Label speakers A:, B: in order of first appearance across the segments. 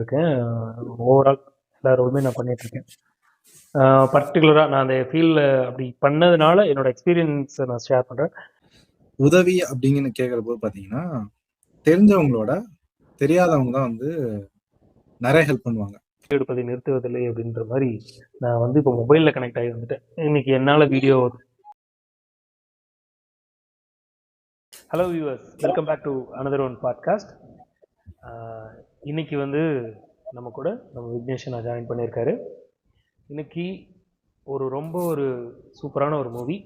A: இருக்கேன். ஓவரால் எல்லா ரோலுமே நான் பண்ணிகிட்ருக்கேன். பர்டிகுலராக நான் அந்த ஃபீல்டில் அப்படி பண்ணதுனால என்னோட எக்ஸ்பீரியன்ஸை நான் ஷேர் பண்ணுறேன்.
B: உதவி அப்படிங்கன்னு கேட்குற போது பார்த்தீங்கன்னா, தெரிஞ்சவங்களோட தெரியாதவங்க தான் வந்து நிறைய ஹெல்ப் பண்ணுவாங்க.
A: எடுப்பதை நிறுத்துவதில்லை அப்படின்ற மாதிரி நான் வந்து இப்போ மொபைலில் கனெக்ட் ஆகி வந்துட்டேன். இன்னைக்கு என்னால் video. Hello viewers, welcome back to another one podcast. இன்னைக்கு வந்து நம்ம கூட நம்ம விக்னேஷன் ஜாயின் பண்ணியிருக்காரு. இன்னைக்கு ரொம்ப சூப்பரான ஒரு மூவி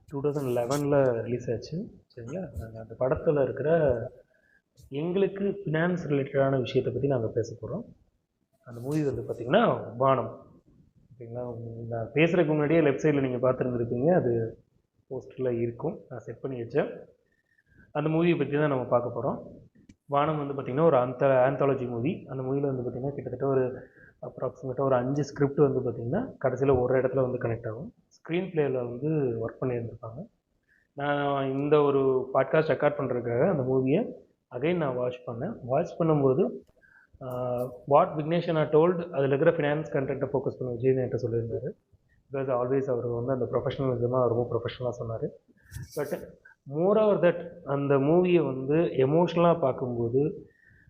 A: 2011 ரிலீஸ் ஆச்சு, சரிங்களா? அந்த படத்தில் இருக்கிற எங்களுக்கு ஃபினான்ஸ் ரிலேட்டடான விஷயத்தை பற்றி நாங்கள் பேச போகிறோம். அந்த மூவி வந்து பார்த்திங்கன்னா வானம், ஓகேங்களா? நான் பேசுகிறதுக்கு முன்னாடியே லெஃப்ட் சைடில் நீங்கள் பார்த்துருந்துருப்பீங்க, அது போஸ்டரில் இருக்கும், நான் செட் பண்ணி வச்சேன். அந்த மூவியை பற்றி தான் நம்ம பார்க்க போகிறோம். வானம் வந்து பார்த்திங்கன்னா ஒரு ஆந்தாலஜி மூவி. அந்த மூவியில் வந்து பார்த்திங்கன்னா கிட்டத்தட்ட ஒரு அப்ராக்சிமேட்டாக ஒரு 5 ஸ்கிரிப்ட் வந்து பார்த்திங்கன்னா கடைசியில் ஒரு இடத்துல வந்து கனெக்ட் ஆகும். ஸ்க்ரீன் பிளேயில் வந்து ஒர்க் பண்ணியிருந்திருப்பாங்க. நான் இந்த ஒரு பாட்காஸ்ட் ரெக்கார்ட் பண்ணுறதுக்காக அந்த மூவியை அகைன் நான் வாட்ச் பண்ணும்போது வாட் விக்னேஷன் டோல்டு அதில் இருக்கிற ஃபினான்ஸ் கண்டென்ட்டை ஃபோக்கஸ் பண்ண விஜய் என்கிட்ட சொல்லியிருந்தார். பிகாஸ் ஆல்வேஸ் அவர் வந்து அந்த ப்ரொஃபஷனலிசமாக ரொம்ப ப்ரொஃபஷனலாக சொன்னார். பட் மோர் ஓவர் தட் அந்த மூவியை வந்து எமோஷ்னலாக பார்க்கும்போது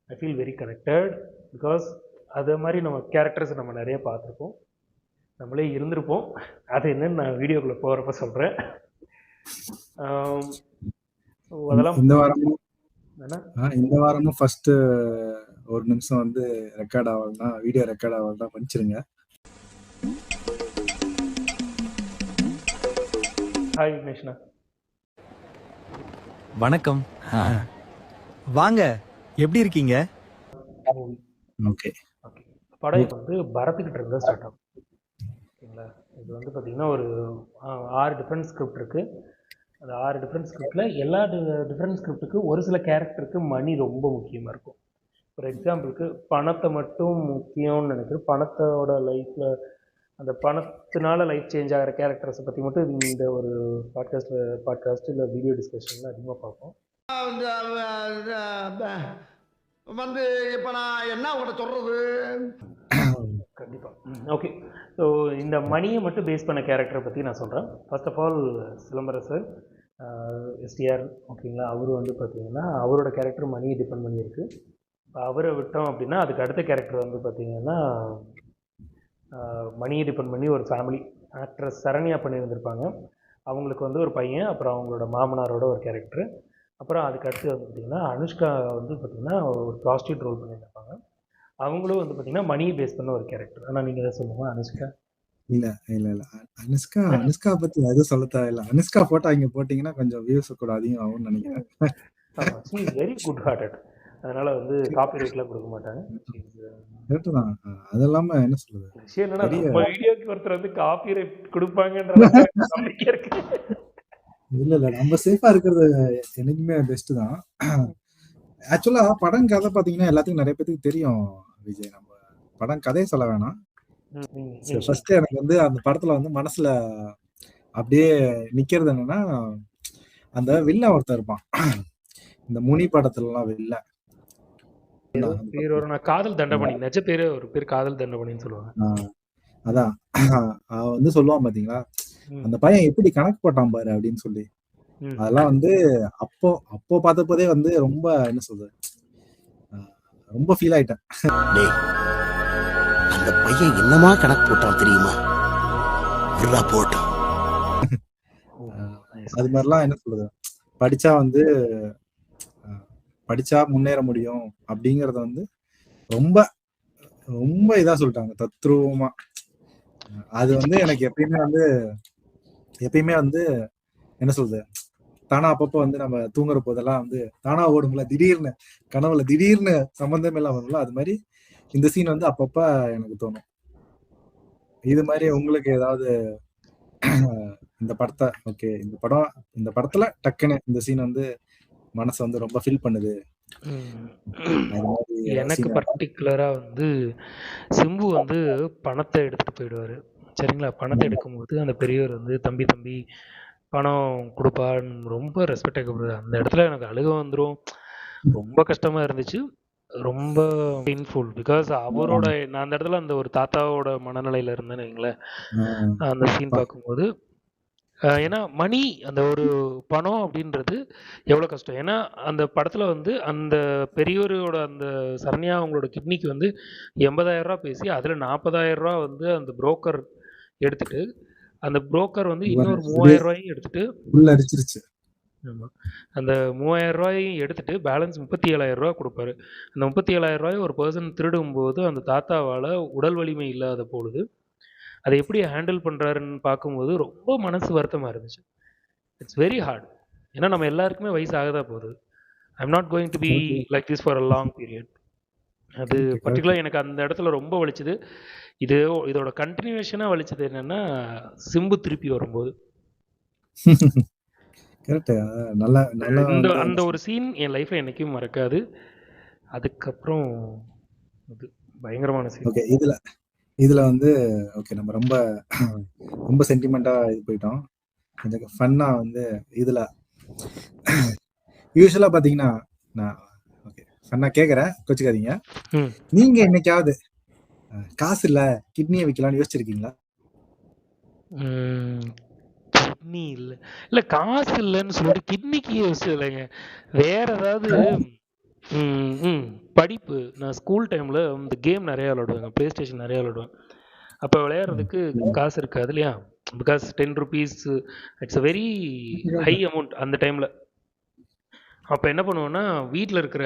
A: I feel very connected. Because அதே மாதிரி நம்ம கேரக்டர்ஸ் நம்ம நிறைய பார்த்துருப்போம், நம்மளே இருந்திருப்போம். அது என்னன்னு நான் வீடியோக்குள்ளே போகிறப்ப சொல்கிறேன். அதெல்லாம்
B: இந்த வாரமும் ஃபர்ஸ்ட் ஒரு நிமிஷம் வந்து ரெக்கார்ட் ஆகலன்னா வீடியோ ரெக்கார்ட் ஆகலன்னா பண்ணிச்சிருங்க.
A: ஹாய் விக்னேஷ்னா.
C: வணக்கம். வாங்க, எப்படி இருக்கீங்க?
B: ஓகே.
A: படம் வந்து பரத்துக்கிட்ட இருந்தால் ஸ்டார்ட் ஆகும், ஓகேங்களா? இது வந்து பார்த்திங்கன்னா ஒரு 6 டிஃப்ரெண்ட் ஸ்கிரிப்ட் இருக்குது. அந்த 6 டிஃப்ரெண்ட் ஸ்கிரிப்டில் எல்லா டிஃப்ரெண்ட் ஸ்கிரிப்டுக்கு ஒரு சில கேரக்டருக்கு மணி ரொம்ப முக்கியமாக இருக்கும். ஃபார் எக்ஸாம்பிளுக்கு பணத்தை மட்டும் முக்கியம்னு நினைக்கிறேன். பணத்தோட லைஃப்பில் அந்த பணத்தினால லைஃப் சேஞ்ச் ஆகிற கேரக்டர்ஸை பற்றி மட்டும் இந்த ஒரு பாட்காஸ்ட் இல்லை வீடியோ டிஸ்கஷனில் அதிகமாக பார்ப்போம்.
D: வந்து இப்போ நான் என்ன உங்கள்கிட்ட சொல்கிறது?
A: கண்டிப்பாக. ஓகே. ஸோ இந்த மணியை மட்டும் பேஸ் பண்ண கேரக்டரை பற்றி நான் சொல்கிறேன். ஃபர்ஸ்ட் ஆஃப் ஆல் சிலம்பரசர் எஸ்டிஆர், ஓகேங்களா? அவர் வந்து பார்த்திங்கன்னா அவரோட கேரக்டர் மணியை டிபெண்ட் பண்ணியிருக்கு. அவரை விட்டோம் அப்படின்னா அதுக்கு அடுத்த கேரக்டர் வந்து பார்த்திங்கன்னா மணியை டிபெண்ட் பண்ணி ஒரு ஃபேமிலி ஆக்ட்ரஸ் சரண்யா பண்ணியிருந்திருப்பாங்க. அவங்களுக்கு வந்து ஒரு பையன், அப்புறம் அவங்களோட மாமனாரோட ஒரு கேரக்டரு. அப்புறம் அதுக்கு அடுத்து வந்து பார்த்திங்கன்னா அனுஷ்கா வந்து பார்த்திங்கன்னா ஒரு ப்ராஸ்டியூட் ரோல் பண்ணியிருப்பாங்க. அவங்களும் வந்து பார்த்திங்கன்னா மணியை பேஸ் பண்ண ஒரு கேரக்டர். ஆனால் நீங்கள் எதாவது சொல்லுங்கள் அனுஷ்கா.
B: இல்லை அனுஷ்கா பற்றி எதுவும் சொல்ல தேவையில்லை. அனுஷ்கா ஃபோட்டோ இங்கே போட்டிங்கன்னா கொஞ்சம் வியூஸ் கூட அதிகம் ஆகும்னு நினைக்கிறேன்.
A: She is very good hearted, அதனால் வந்து காப்பி ரைட்லாம் கொடுக்க மாட்டாங்க.
B: தான். அது இல்லாமல் என்ன சொல்றது,
A: விஷயம் என்னன்னா நம்ம வீடியோக்கு ஒருத்தர் வந்து காப்பி ரைட் கொடுப்பாங்கன்ற நம்பிக்கை இருக்கு.
B: இல்லை நம்ம சேஃபா இருக்கிறது எனக்குமே பெஸ்ட் தான். ஆக்சுவலா படம் கதை பார்த்தீங்கன்னா எல்லாத்துக்கும் நிறைய பேருக்கு தெரியும் விஜய். நம்ம படம் கதையை சொல்ல வேணாம். ஃபர்ஸ்ட் எனக்கு வந்து அந்த படத்துல வந்து மனசுல அப்படியே நிக்கிறது என்னன்னா, அந்த வில்ல ஒருத்தர் இருப்பான் இந்த முனி படத்துலலாம் வில்ல
A: காதல் தண்டபணி, நெஜ பேரு ஒரு பேர் காதல் தண்டபணின்னு சொல்லுவாங்க.
B: அதான் வந்து சொல்லுவான் பாத்தீங்களா, அந்த பையன் எப்படி கணக்கு போட்டான் பாரு அப்படின்னு சொல்லி. அதெல்லாம் வந்து அப்போ பார்த்தப்போதே வந்து ரொம்ப என்ன சொல்றது, ரொம்ப ஃபீல் ஆயிட்டேன்.
D: அந்த பையன் என்னமா கணக்கு போட்டான் தெரியுமா? போட்டான்.
B: அது மாதிரிலாம் என்ன சொல்றது, படிச்சா முன்னேற முடியும் அப்படிங்கறத வந்து ரொம்ப ரொம்ப இதா சொல்லிட்டாங்க, தத்ரூபமா. அது வந்து எனக்கு எப்பயுமே வந்து என்ன சொல்றது, தானா அப்பப்போ வந்து நம்ம தூங்குற போதெல்லாம் வந்து தானா ஓடுங்களா, திடீர்னு கனவுல திடீர்னு சம்பந்தம் இல்லாம வரும்ல, அது மாதிரி இந்த சீன் வந்து அப்பப்ப எனக்கு தோணும். இது மாதிரி உங்களுக்கு ஏதாவது இந்த படத்தை ஓகே இந்த படத்துல டக்குன்னு இந்த சீன் வந்து மனசை வந்து ரொம்ப ஃபீல் பண்ணுது?
A: எனக்கு பர்டிகுலரா வந்து சிம்பு வந்து பணத்தை எடுத்துட்டு போயிடுவாரு, சரிங்களா? பணத்தை எடுக்கும்போது அந்த பெரியவர் வந்து தம்பி பணம் கொடுப்பான்னு ரொம்ப ரெஸ்பெக்டாக கூப்பிடுவாரு. அந்த இடத்துல எனக்கு அழுக வந்துடும், ரொம்ப கஷ்டமா இருந்துச்சு. ரொம்ப பெயின்ஃபுல். பிகாஸ் அவரோட நான் அந்த இடத்துல அந்த ஒரு தாத்தாவோட மனநிலையில இருந்தேன்னு வைங்களேன். அந்த சீன் பார்க்கும்போது ஏன்னா மணி அந்த ஒரு பணம் அப்படின்றது எவ்வளோ கஷ்டம். ஏன்னா அந்த படத்தில் வந்து அந்த பெரியவரோட அந்த சரண்யா அவங்களோட கிட்னிக்கு வந்து 80,000 பேசி அதில் 40,000 வந்து அந்த புரோக்கர் எடுத்துட்டு அந்த புரோக்கர் வந்து இன்னொரு 3,000 எடுத்துட்டு
B: உள்ள அடிச்சிருச்சு.
A: ஆமாம், அந்த 3,000 எடுத்துட்டு பேலன்ஸ் 37,000 கொடுப்பாரு. அந்த 37,000 ஒரு பர்சன் திருடும்போது அந்த தாத்தாவால் உடல் வலிமை இல்லாத பொழுது அதை எப்படி ஹேண்டில் பண்ணுறாருன்னு பார்க்கும்போது ரொம்ப மனசு வருத்தமாக இருந்துச்சு. It's very heart. ஏன்னா நம்ம எல்லாருக்குமே வயசு ஆகதா போகுது. I'm not going to be like this for a long period. அது பர்டிகுலர் எனக்கு அந்த இடத்துல ரொம்ப வலிச்சுது. இதோட கண்டினியூஷனாக வலிச்சது என்னென்னா சிம்பு திருப்பி வரும்போது
B: கரெக்ட். நல்லா நல்லா
A: அந்த ஒரு சீன் என் லைஃப்பில் என்றைக்கும் மறக்காது. அதுக்கப்புறம் அது பயங்கரமான சீன்.
B: ஓகே, இதுல வந்து ஓகே நம்ம ரொம்ப ரொம்ப சென்டிமெண்டா இது போயிட்டோம். கொஞ்சம் ஃபன்னா வந்து இதுல யூஸ்வலா பாத்தீங்கன்னா நான் ஓகே ஃபன்னா கேக்குறேன், கோச்சுக்காதீங்க. நீங்க என்னைக்காவது காசு இல்ல கிட்னியை வைக்கலாம்னு யோசிச்சிருக்கீங்களா?
A: கிட்னி இல்லை காசு இல்லைன்னு சொல்லிட்டு கிட்னிக்கு யோசிச்சதில்லைங்க. வேற ஏதாவது படிப்பு. நான் ஸ்கூல் டைமில் இந்த கேம் நிறையா விளாடுவேங்க, ப்ளே ஸ்டேஷன் நிறையா விளாடுவேன். அப்போ விளையாடுறதுக்கு காசு இருக்காது இல்லையா, because 10 rupees it's a very high amount அந்த டைமில். அப்போ என்ன பண்ணுவோன்னா வீட்டில் இருக்கிற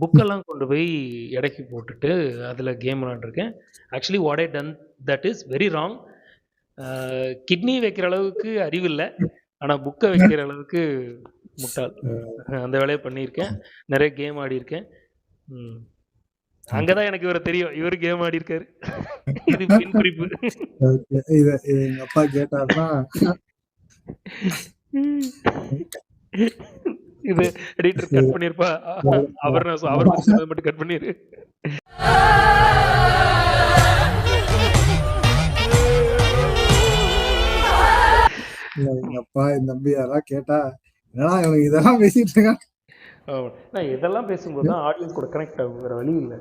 A: புக்கெல்லாம் கொண்டு போய் எடைக்கு போட்டுட்டு அதில் கேம் விளாண்டுருக்கேன். Actually what I done that is very wrong. Kidney வைக்கிற அளவுக்கு அறிவில்லை, ஆனால் புக்கை வைக்கிற அளவுக்கு முட்டாள். அந்த வேலையை பண்ணியிருக்கேன். நிறைய கேம் ஆடி இருக்கேன். அங்கதான் எனக்கு இவரை தெரியும், இவரு கேம் ஆடி இருக்காரு. இது பின் குறிப்பு.
B: எங்க அப்பா கேட்டாருன்னா
A: இது எடிட்டர் கட் பண்ணிருப்பா. அவர் மட்டும் கட் பண்ணிரு.
B: எங்க அப்பா என் தம்பி அதெல்லாம் கேட்டா என்னடா இவனுக்கு இதெல்லாம் பேசிட்டு இருக்கான்.
A: நான் இதெல்லாம் பேசும்போது தான் ஆடியன்ஸ் கூட கனெக்ட் ஆகும், வேற வழி இல்லை.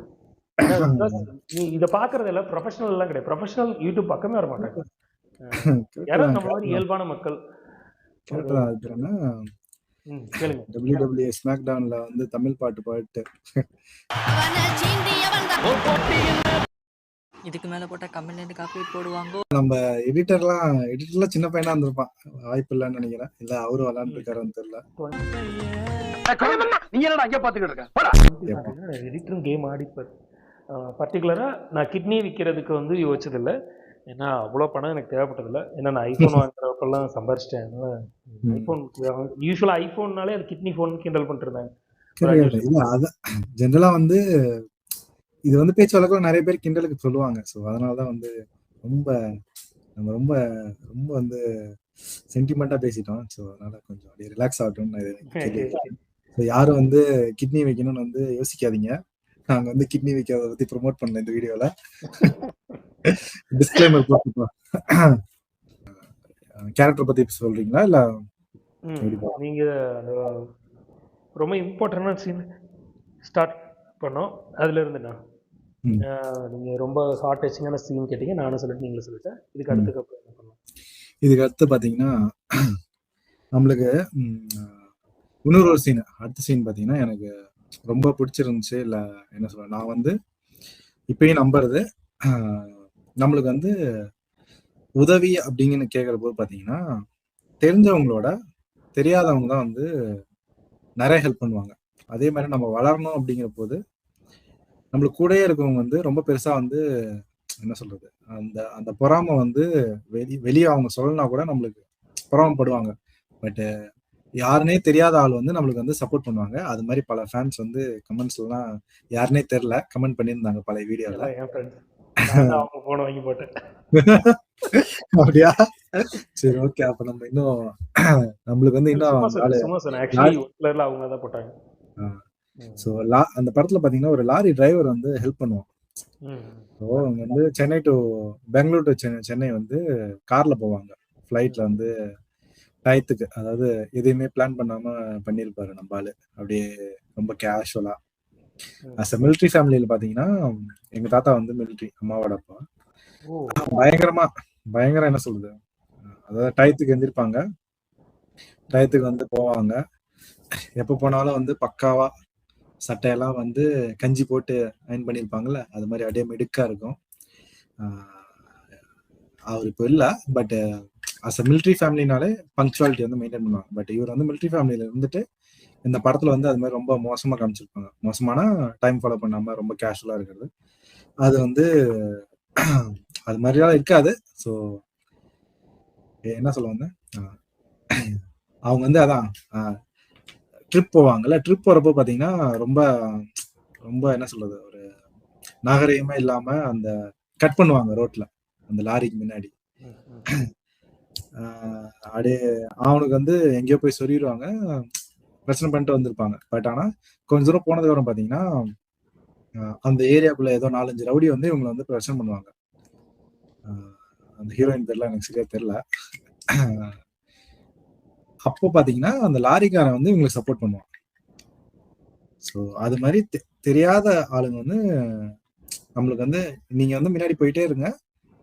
A: நீ இதை பாக்குறது எல்லாம் ப்ரொஃபஷனல் எல்லாம் கிடையாது. ப்ரொஃபஷனல் யூடியூப் பக்கமே வர மாட்டாங்க. யாராவது நம்ம மாதிரி இயல்பான மக்கள்.
B: WWE ஸ்மாக்டவுன்ல வந்து தமிழ் பாட்டு பாட்டு
E: இதுக்கு மேல போட்டா கமெண்ட்ல காப்பி போடுவாங்க.
B: நம்ம எடிட்டர்லாம் சின்ன பையனா இருந்திருப்பான், வாய்ப்பு இல்லைன்னு நினைக்கிறேன். இல்ல அவரும் விளையாண்டு இருக்காருன்னு தெரியல.
A: எடிட்டரும் கேம் ஆடிப்பார். பர்டிகுலரா நான் கிட்னி விற்கிறதுக்கு வந்து யோசிச்சதில்லை. ஏன்னா அவ்வளோ பணம் எனக்கு தேவைப்பட்டதில்லை. ஏன்னா நான் ஐஃபோன் வாங்குறப்பெல்லாம் சம்பாரிச்சிட்டேன். அதனால ஐஃபோன் யூஸ்வலாக ஐஃபோன்னாலே அது கிட்னி ஃபோன் கிண்டல் பண்ணிருந்தாங்க.
B: ஜென்ரலா வந்து இது வந்து பேச்சு வழக்கம் நிறைய பேர் கிண்டலுக்கு சொல்லுவாங்க. ஸோ அதனாலதான் வந்து நம்ம ரொம்ப ரொம்ப வந்து சென்டிமெண்டா பேசிட்டோம். ஸோ அதனால கொஞ்சம் அப்படியே ரிலாக்ஸ் ஆகட்டும். யாரும் வந்து கிட்னி வைக்கணும்னு வந்து யோசிக்காதீங்க. நாங்க வந்து கிட்னி வைக்கிறத பத்தி ப்ரொமோட் பண்ணல இந்த வீடியோல. டிஸ்க்ளைமர் போட்டுப்போம். கேரக்டர் பத்தி சொல்றீங்களா இல்ல
A: நீங்க ரொம்ப இம்பார்ட்டன்டான சீன் ஸ்டார்ட் பண்ணோம், அதுல இருந்துண்ணா நீங்க ரொம்ப ஹார்ட் டச்சிங்கான சீன் கேட்டீங்க, நானும் சொல்லிட்டு நீங்களும் சொல்லிட்டேன். இதுக்கு அடுத்துக்கு என்ன பண்ணலாம்?
B: இதுக்கு அடுத்து பாத்தீங்கன்னா நம்மளுக்கு இன்னொரு ஒரு சீன், அடுத்த சீன் பாத்தீங்கன்னா எனக்கு ரொம்ப பிடிச்சிருந்துச்சு. இல்ல என்ன சொல்ற, நான் வந்து இப்பயும் நம்புறது, நம்மளுக்கு வந்து உதவி அப்படிங்கன்னு கேட்கிற போது பாத்தீங்கன்னா தெரிஞ்சவங்களோட தெரியாதவங்க தான் வந்து நிறைய ஹெல்ப் பண்ணுவாங்க. அதே மாதிரி நம்ம வளரணும் அப்படிங்கிற போது நம்மளுக்கு கூடயே இருக்கவங்க வந்து ரொம்ப பெருசா வந்து என்ன சொல்றது, அந்த பொறாமை வந்து வெளியே அவங்க சொல்லனா கூட நம்மளுக்கு பொறாமப்படுவாங்க. பட் யாருனே தெரியாத ஆள் வந்து நம்மளுக்கு வந்து சப்போர்ட் பண்ணுவாங்க. அது மாதிரி பல ஃபேன்ஸ் வந்து கமெண்ட்ஸ் எல்லாம் யாருனே தெரியல கமெண்ட் பண்ணியிருந்தாங்க பல வீடியோல. அப்படியா? சரி, ஓகே. அப்ப நம்ம இன்னும் நம்மளுக்கு வந்து இன்னும் அந்த படத்துல பாத்தீங்கன்னா ஒரு லாரி டிரைவர் வந்து ஹெல்ப் பண்ணுவான். அவங்க வந்து சென்னை டு பெங்களூர் டு சென்னை வந்து கார்ல போவாங்க. ஃபிளைட்ல வந்து டயத்துக்கு, அதாவது எதையுமே பிளான் பண்ணாம பண்ணிருப்பாரு நம்ம ஆளு. அப்படியே ரொம்ப கேஷுவலா அஸ் மிலிட்ரி ஃபேமிலியில பாத்தீங்கன்னா எங்க தாத்தா வந்து மிலிட்ரி, அம்மாவோட அப்பா.
A: ஓ
B: பயங்கரமா பயங்கரம் என்ன சொல்றது, அதாவது டயத்துக்கு எந்திரிப்பாங்க, டயத்துக்கு வந்து போவாங்க. எப்ப போனாலும் வந்து பக்காவா சட்டையெல்லாம் வந்து கஞ்சி போட்டு அயன் பண்ணியிருப்பாங்கல்ல, அது மாதிரி அப்படியே மிடுக்கா இருக்கும். அவர் இப்போ இல்லை, பட் அஸ் அ மிலிட்ரி ஃபேமிலினாலே பங்க்சுவாலிட்டி வந்து மெயின்டைன் பண்ணுவாங்க. பட் இவர் வந்து மிலிட்ரி ஃபேமிலியில இருந்துட்டு இந்த படத்துல வந்து அது மாதிரி ரொம்ப மோசமா காமிச்சிருப்பாங்க. மோசமான டைம் ஃபாலோ பண்ணாம ரொம்ப கேஷுவலா இருக்கிறது. அது வந்து அது மாதிரிலாம் இருக்காது. ஸோ என்ன சொல்ல வந்தேன், அவங்க வந்து அதான் ட்ரிப் போவாங்கல்ல, ட்ரிப் போறப்போ பாத்தீங்கன்னா ரொம்ப ரொம்ப என்ன சொல்றது, ஒரு நாகரிகமே இல்லாம அந்த கட் பண்ணுவாங்க ரோட்ல, அந்த லாரிக்கு முன்னாடி. அப்படியே அவனுக்கு வந்து எங்கேயோ போய் சொல்லிடுவாங்க, பிரச்சனை பண்ணிட்டு வந்திருப்பாங்க. பட் ஆனா கொஞ்ச தூரம் போனதுக்கு அப்புறம் பாத்தீங்கன்னா அந்த ஏரியாக்குள்ள ஏதோ 4-5 ரவுடி வந்து இவங்களை வந்து பிரச்சனை பண்ணுவாங்க. அந்த ஹீரோயின் பேர்லாம் எனக்கு சரியா தெரியல. அப்போ பாத்தீங்கன்னா அந்த லாரிக்காரன் வந்து இவங்களுக்கு சப்போர்ட் பண்ணுவான். ஸோ அது மாதிரி தெரியாத ஆளுங்க வந்து நம்மளுக்கு வந்து நீங்க வந்து முன்னாடி போயிட்டே இருங்க,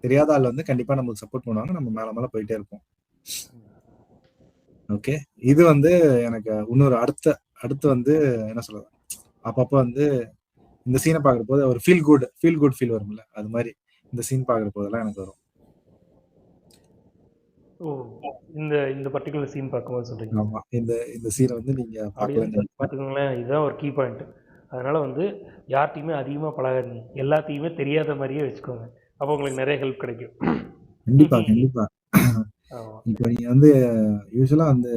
B: தெரியாத ஆள் வந்து கண்டிப்பா நம்மளுக்கு சப்போர்ட் பண்ணுவாங்க, நம்ம மேல மேல போயிட்டே இருப்போம். ஓகே, இது வந்து எனக்கு இன்னொரு அடுத்து வந்து என்ன சொல்றது, அப்பப்ப வந்து இந்த சீனை பாக்குற போது ஒரு ஃபீல் குட் ஃபீல் வரும்ல, அது மாதிரி இந்த சீன் பாக்குற போதெல்லாம் எனக்கு வரும்.
A: ஓ இந்த இந்த பர்டிகுலர் சீன் பார்க்கும்போது சொல்றீங்க.
B: ஆமா, இந்த சீனை வந்து நீங்க
A: ஆடியன்ஸ்
B: பார்க்கலாம்.
A: பார்த்துக்கோங்களேன், இதுதான் ஒரு கீ பாயிண்ட். அதனால வந்து யார்ட்டையுமே அதிகமாக பழகாதீங்க, எல்லாத்தையுமே தெரியாத மாதிரியே வச்சுக்கோங்க. அப்போ உங்களுக்கு நிறைய ஹெல்ப் கிடைக்கும்.
B: கண்டிப்பா கண்டிப்பா.
A: ஆமாம்.
B: இப்போ நீங்க வந்து யூஸ்வலா வந்து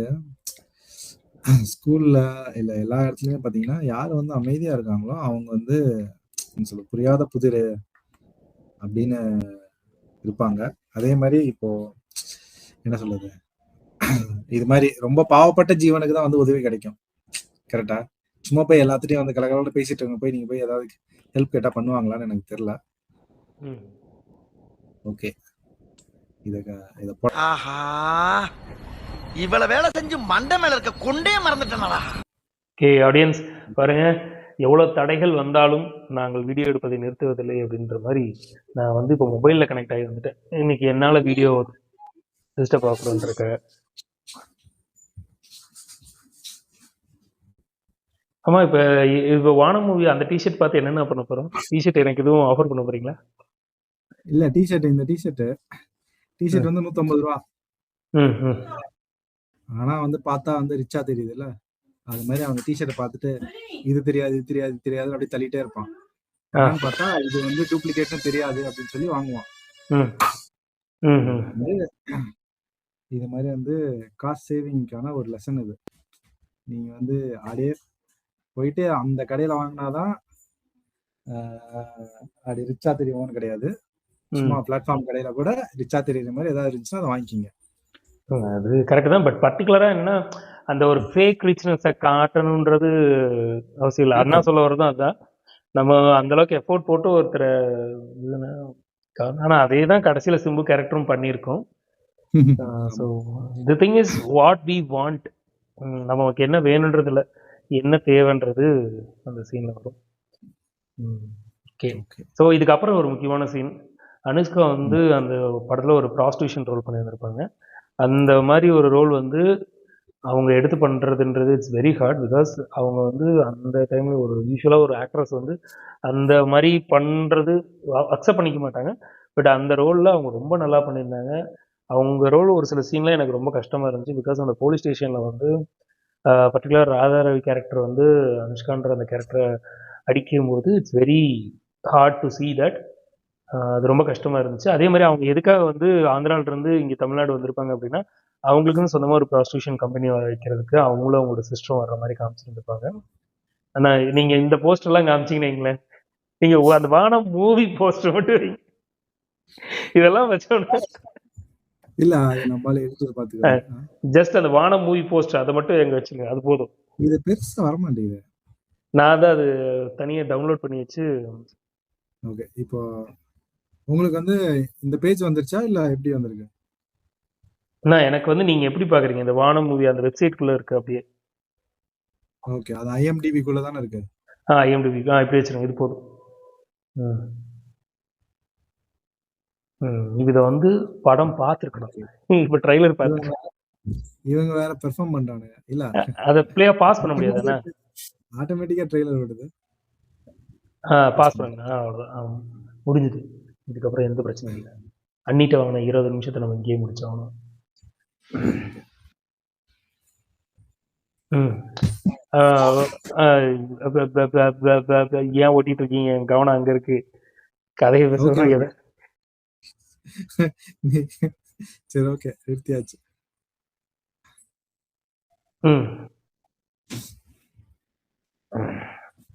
B: ஸ்கூல்ல இல்ல எல்லா இடத்துலயுமே பாத்தீங்கன்னா யார் வந்து அமைதியா இருக்காங்களோ அவங்க வந்து என்ன சொல்ல புரியாத புதிர் அப்படின்னு இருப்பாங்க. அதே மாதிரி இப்போ என்ன சொல்றது, இது மாதிரி ரொம்ப பாவப்பட்ட ஜீவனுக்கு தான் வந்து உதவி கிடைக்கும். கரெக்டா? சும்மா போய் எல்லாத்துட்டையும் வந்து கலகலோட பேசிட்டு இருங்க, போய் நீங்க போய் ஏதாவது ஹெல்ப் கேட்டா பண்ணுவாங்களான்னு எனக்கு தெரியல. ஓகே, இத
D: ஆஹா, இவ்வளவு வேலை செஞ்சு மண்டை மேல இருக்க கொண்டே மறந்துட்டேனடா.
A: ஓகே ஆடியன்ஸ் பாருங்க, எவ்வளோ தடைகள் வந்தாலும் நாங்கள் வீடியோ எடுப்பதை நிறுத்துவதில்லை அப்படின்ற மாதிரி நான் வந்து இப்போ மொபைலில் கனெக்ட் ஆகி வந்துட்டேன். இன்னைக்கு என்னால் வீடியோ டிஸ்டர்ப் ஆகக்கூடாதுருக்க. ஆமாம், இப்போ வானம் மூவி அந்த டிஷர்ட் பார்த்து என்னென்ன பண்ண போகிறோம்? டிஷர்ட் எனக்கு எதுவும் ஆஃபர் பண்ண போகிறீங்களா?
B: இல்ல, டிஷர்ட் இந்த டிஷர்ட் வந்து 150 ரூபா. ஆனா வந்து பார்த்தா வந்து ரிச்சா தெரியுதுல்ல, அது மாதிரி அவங்க டிஷர்ட்டை பார்த்துட்டு இது தெரியாது இது தெரியாது இது தெரியாது அப்படி தள்ளிட்டே இருப்பான். பார்த்தா இது வந்து டூப்ளிகேட்டும் தெரியாது அப்படின்னு சொல்லி வாங்குவான். இது மாதிரி வந்து காஸ்ட் சேவிங்கான ஒரு லெசன் இது. நீங்க வந்து அப்படியே போயிட்டு அந்த கடையில வாங்கினாதான் அப்படி ரிச்சா தெரியுமோன்னு கிடையாது. சும்மா பிளாட்ஃபார்ம் கடையில கூட ரிச்சா தெரியுற மாதிரி ஏதாவது இருந்துச்சுன்னா அதை வாங்கிக்கிங்க.
A: அது கரெக்ட் தான், பட் பர்டிகுலரா என்னன்னா அந்த ஒரு ஃபேக் ரிச்னஸை காட்டணுன்றது அவசியம் இல்லை. அண்ணா சொல்ல வரதும் அதுதான், நம்ம அந்த அளவுக்கு எஃபோர்ட் போட்டு ஒருத்தரை ஆனால் அதே தான் கடைசியில் சிம்பு கேரக்டரும் பண்ணியிருக்கோம். So the thing is what we want, நமக்கு என்ன வேணுன்றது இல்லை, என்ன தேவைன்றது அந்த சீனில் வரும். ஓகே, ஸோ இதுக்கப்புறம் ஒரு முக்கியமான சீன், அனுஷ்கா வந்து அந்த படத்தில் ஒரு ப்ராஸ்டியூஷன் ரோல் பண்ணியிருந்திருப்பாங்க. அந்த மாதிரி ஒரு ரோல் வந்து அவங்க எடுத்து பண்ணுறதுன்றது இட்ஸ் வெரி ஹார்ட். பிகாஸ் அவங்க வந்து அந்த டைமில் ஒரு யூஸ்வலாக ஒரு ஆக்ட்ரஸ் வந்து அந்த மாதிரி பண்ணுறது அக்செப்ட் பண்ணிக்க மாட்டாங்க. பட் அந்த ரோலில் அவங்க ரொம்ப நல்லா பண்ணியிருந்தாங்க. அவங்க ரோல் ஒரு சில சீன்லாம் எனக்கு ரொம்ப கஷ்டமாக இருந்துச்சு. பிகாஸ் அந்த போலீஸ் ஸ்டேஷனில் வந்து பர்டிகுலர் ராதாரவி கேரக்டர் வந்து அனுஷ்கான்ற அந்த கேரக்டரை அடிக்கும்போது it's very hard to see that. அது ரொம்ப கஷ்டமாக இருந்துச்சு. அதே மாதிரி அவங்க எதுக்காக வந்து ஆந்திராவிலேருந்து இங்கே தமிழ்நாடு வந்திருப்பாங்க அப்படின்னா, அவங்களுக்குன்னு சொந்தமாக ஒரு ப்ராஸ்டியூஷன் கம்பெனி வைக்கிறதுக்கு அவங்களும் அவங்களோட சிஸ்டம் வர்ற மாதிரி காமிச்சிருந்துருப்பாங்க. ஆனால் நீங்கள் இந்த போஸ்டர்லாம் காமிச்சிங்கன்னு நீங்கள் அந்த வானம் மூவி போஸ்டர் மட்டும் வைங்க, இதெல்லாம் வச்சோன்னா
B: இல்ல நம்மளால எடுத்து பார்த்துக்கலாம்.
A: ஜஸ்ட் அந்த வானம் மூவி போஸ்டர் அதை மட்டும் எங்க வச்சுங்க, அது போதும்.
B: இது பெருசா வர மாட்டேங்குது.
A: நான் தான் அது தனியாக டவுன்லோட் பண்ணி வச்சு.
B: ஓகே, இப்போ உங்களுக்கு வந்து இந்த பேஜ் வந்துருச்சா இல்ல எப்படி வந்திருக்கு?
A: நான் எனக்கு வந்து நீங்க எப்படி பாக்குறீங்க, இந்த வானம் மூவி அந்த வெப்சைட்குள்ள இருக்கு அப்படியே.
B: ஓகே, அது IMDb குள்ள தானே இருக்கு.
A: IMDb இப்படி வச்சுருங்க, இது போதும். இதை வந்து படம் பார்த்துருக்கணும், இப்போ ட்ரைலர் பார்த்து
B: இவங்க வேற பெர்ஃபார்ம் பண்றானுங்க. இல்ல
A: அதை பிளேயாக பாஸ் பண்ண முடியாதுண்ணா.
B: ஆட்டோமேட்டிக்கா ட்ரெய்லர் ஓடுது.
A: பாஸ் பண்ணுங்க, அவ்வளோதான், முடிஞ்சுது. இதுக்கப்புறம் எந்த பிரச்சனையும் இல்லை. அன்னிட்ட வாங்கின 20 நிமிஷத்தை நம்ம இங்கேயே முடிச்சாகணும். ஏன் ஓட்டிட்டு இருக்கீங்க? கவனம் அங்க இருக்கு, கதையை பேசுறது.
B: சரி, ஓகே, நிறுத்தியாச்சு.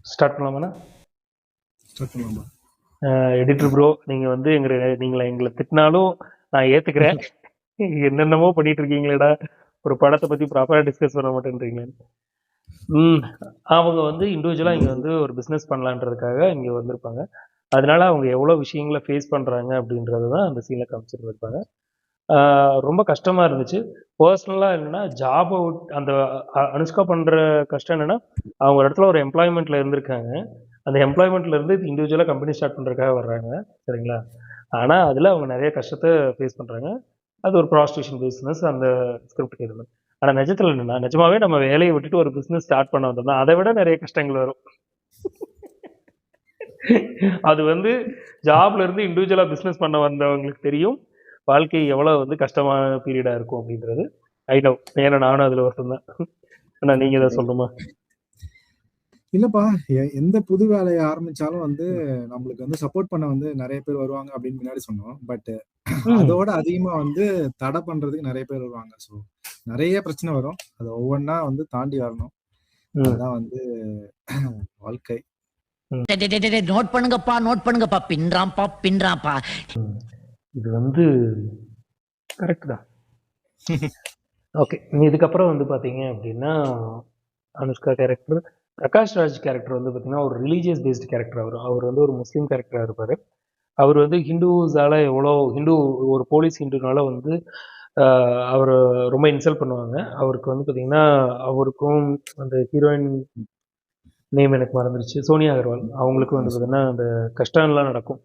A: ஸ்டார்ட் பண்ணலாமாண்ணா?
B: ஸ்டார்ட் பண்ணலாமா?
A: எடிட்டர் ப்ரோ, நீங்க வந்து எங்களை திட்டினாலும் நான் ஏத்துக்கிறேன். என்னென்னமோ பண்ணிட்டு இருக்கீங்களேடா, ஒரு படத்தை பத்தி ப்ராப்பரா டிஸ்கஸ் பண்ண மாட்டேன்றீங்களே. அவங்க வந்து இண்டிவிஜுவலா இங்க வந்து ஒரு பிசினஸ் பண்ணலான்றதுக்காக இங்க வந்திருப்பாங்க. அதனால அவங்க எவ்வளவு விஷயங்களை ஃபேஸ் பண்றாங்க அப்படின்றது தான் அந்த சீன்ல காமிச்சிட்டு இருப்பாங்க. ரொம்ப கஷ்டமா இருந்துச்சு. பர்சனலா என்னன்னா, ஜாப் அந்த அனுஷ்கா பண்ற கஷ்டம் என்னன்னா, அவங்க ஒரு இடத்துல ஒரு எம்ப்ளாய்மெண்ட்ல இருந்திருக்காங்க. அந்த எம்ப்ளாய்மெண்ட்ல இருந்து இண்டிவிஜுவலா கம்பெனி ஸ்டார்ட் பண்றதுக்காக வர்றாங்க, சரிங்களா? ஆனா அதுல அவங்க நிறைய கஷ்டத்தை ஃபேஸ் பண்றாங்க. அது ஒரு ப்ராஸ்டியூஷன் பிசினஸ் அந்த ஸ்கிரிப்டுக்கு இருந்து. ஆனா நிஜத்துல என்னன்னா, நிஜமாவே நம்ம வேலையை விட்டுட்டு ஒரு பிசினஸ் ஸ்டார்ட் பண்ண வந்தோம்னா அதை விட நிறைய கஷ்டங்கள் வரும். அது வந்து ஜாப்ல இருந்து இண்டிவிஜுவலா பிசினஸ் பண்ண வந்தவங்களுக்கு தெரியும் வாழ்க்கை எவ்வளவு வந்து கஷ்டமான பீரியடா இருக்கும் அப்படின்றது. ஐ நோ, ஏன்னா நானும் அதுல ஒருத்தன் தான். ஆனா நீங்க ஏதாவது சொல்லணுமா?
B: இல்லப்பா, எந்த புது வேலையை ஆரம்பிச்சாலும் வந்து நம்மளுக்கு வந்து சப்போர்ட் பண்ண வந்து நிறைய பேர் வருவாங்க அப்படின்னு முன்னாடி சொன்னோம். பட் அதோட அதிகமா வந்து தடை பண்றதுக்கு நிறைய பேர் வருவாங்க. ஸோ நிறைய பிரச்சனை வரும், அதை ஒவ்வொன்றா வந்து தாண்டி வரணும். அதுதான் வந்து வாழ்க்கை.
F: நோட் பண்ணுங்கப்பா, நோட் பண்ணுங்கப்பா, பின்றாம்பா.
A: இது வந்து கரெக்ட் தான். ஓகே, இதுக்கப்புறம் வந்து பாத்தீங்க அப்படின்னா, அனுஷ்கா கேரக்டர், பிரகாஷ் ராஜ் கேரக்டர் வந்து பார்த்தீங்கன்னா ஒரு ரிலீஜியஸ் பேஸ்டு கேரக்டர். அவர் வந்து ஒரு முஸ்லீம் கேரக்டராக இருப்பார். அவர் வந்து ஹிந்துஸால் ஒரு போலீஸ் ஹிந்துனால வந்து அவர் ரொம்ப இன்சல்ட் பண்ணுவாங்க. அவருக்கு வந்து பார்த்தீங்கன்னா, அவருக்கும் அந்த ஹீரோயின் நேம் எனக்கு மறந்துருச்சு, சோனியா அகர்வால், அவங்களுக்கும் வந்து பார்த்தீங்கன்னா அந்த கஷ்டம்லாம் நடக்கும்.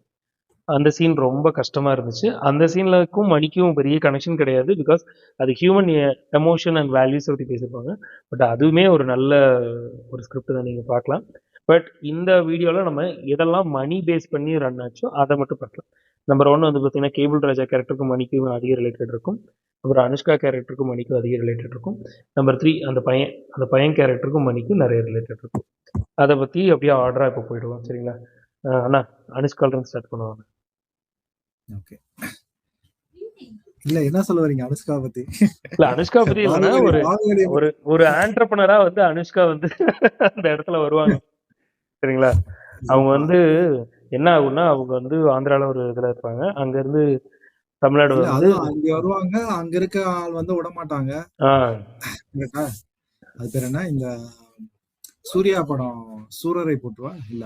A: அந்த சீன் ரொம்ப கஷ்டமாக இருந்துச்சு. அந்த சீன்லக்கும் மணிக்கும் பெரிய கனெக்ஷன் கிடையாது, பிகாஸ் அது ஹியூமன் எமோஷன் அண்ட் வேல்யூஸ் பற்றி பேசியிருப்பாங்க. பட் அதுவுமே ஒரு நல்ல ஒரு ஸ்கிரிப்ட் தான், நீங்கள் பார்க்கலாம். பட் இந்த வீடியோவில் நம்ம எதெல்லாம் மணி பேஸ் பண்ணி ரன் ஆச்சோ அதை மட்டும் பார்க்கலாம். நம்பர் 1 வந்து பார்த்தீங்கன்னா, கேபிள் ராஜா கேரக்டருக்கும் மணிக்கும் அதிக ரிலேட்டட் இருக்கும். அப்புறம் அனுஷ்கா கேரக்டருக்கும் மணிக்கும் அதிக ரிலேட்டட் இருக்கும். நம்பர் 3 அந்த பையன் கேரக்டருக்கும் மணிக்கும் நிறைய ரிலேட்டட் இருக்கும். அதை பற்றி அப்படியே ஆர்டராக இப்போ போயிடுவோம், சரிங்களா? அண்ணா, அனுஷ்காலிருந்து ஸ்டார்ட் பண்ணுவாங்க.
B: ஓகே, இல்ல என்ன சொல்ல வரீங்க அனுஷ்கா பத்தி?
A: இல்ல அனுஷ்கா பத்தி இல்லைன்னா, ஒரு ஆண்டர்பனரா வந்து அனுஷ்கா வந்து அந்த இடத்துல வருவாங்க, சரிங்களா? அவங்க வந்து என்ன ஆகும்னா, அவங்க வந்து ஆந்திரால ஒரு இதுல இருப்பாங்க, அங்க இருந்து தமிழ்நாடு வந்து
B: அங்க வருவாங்க. அங்க இருக்க ஆள் வந்து விட மாட்டாங்க. அது பேர் என்ன, இந்த சூர்யா படம் சூரரை போட்டுவா இல்ல,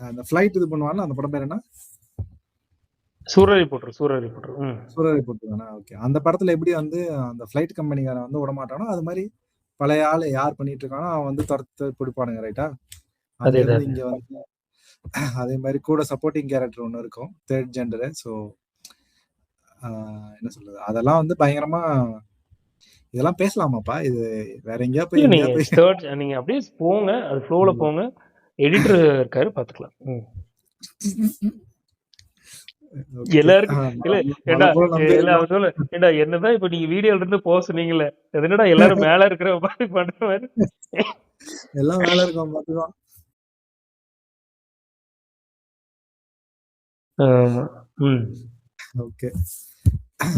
B: அந்த ஃபிளைட் இது பண்ணுவாங்க, அந்த படம் பேர் என்ன?
A: சூரரை போட்டு
B: தானே? ஓகே, அந்த படத்துல எப்படி வந்து அந்த ஃபிளைட் கம்பெனிக்காரன் வந்து விட மாட்டானோ, அது மாதிரி பழைய ஆளு யார் பண்ணிட்டு இருக்கானோ அவன் வந்து துரத்து பிடிப்பானுங்க, ரைட்டா? இங்க வந்து அதே மாதிரி கூட சப்போர்ட்டிங் கேரக்டர் ஒன்று இருக்கும், தேர்ட் ஜெண்டரு. ஸோ என்ன சொல்றது, அதெல்லாம் வந்து பயங்கரமா இதெல்லாம் பேசலாமாப்பா? இது வேற எங்கேயா போய்
A: நீங்க அப்படியே போங்க, அது ஃப்ளோல போங்க, எடிட்டர் இருக்காரு பாத்துக்கலாம். எல்லாருக்கும் என்னதான் இப்ப நீங்க வீடியோல இருந்து போக சொன்னீங்கல்ல, என்னடா எல்லாரும் மேல இருக்கிற மாதிரி பண்ற மாதிரி
B: எல்லாம் மேல இருக்கோம் பாத்துதான். ஓகே,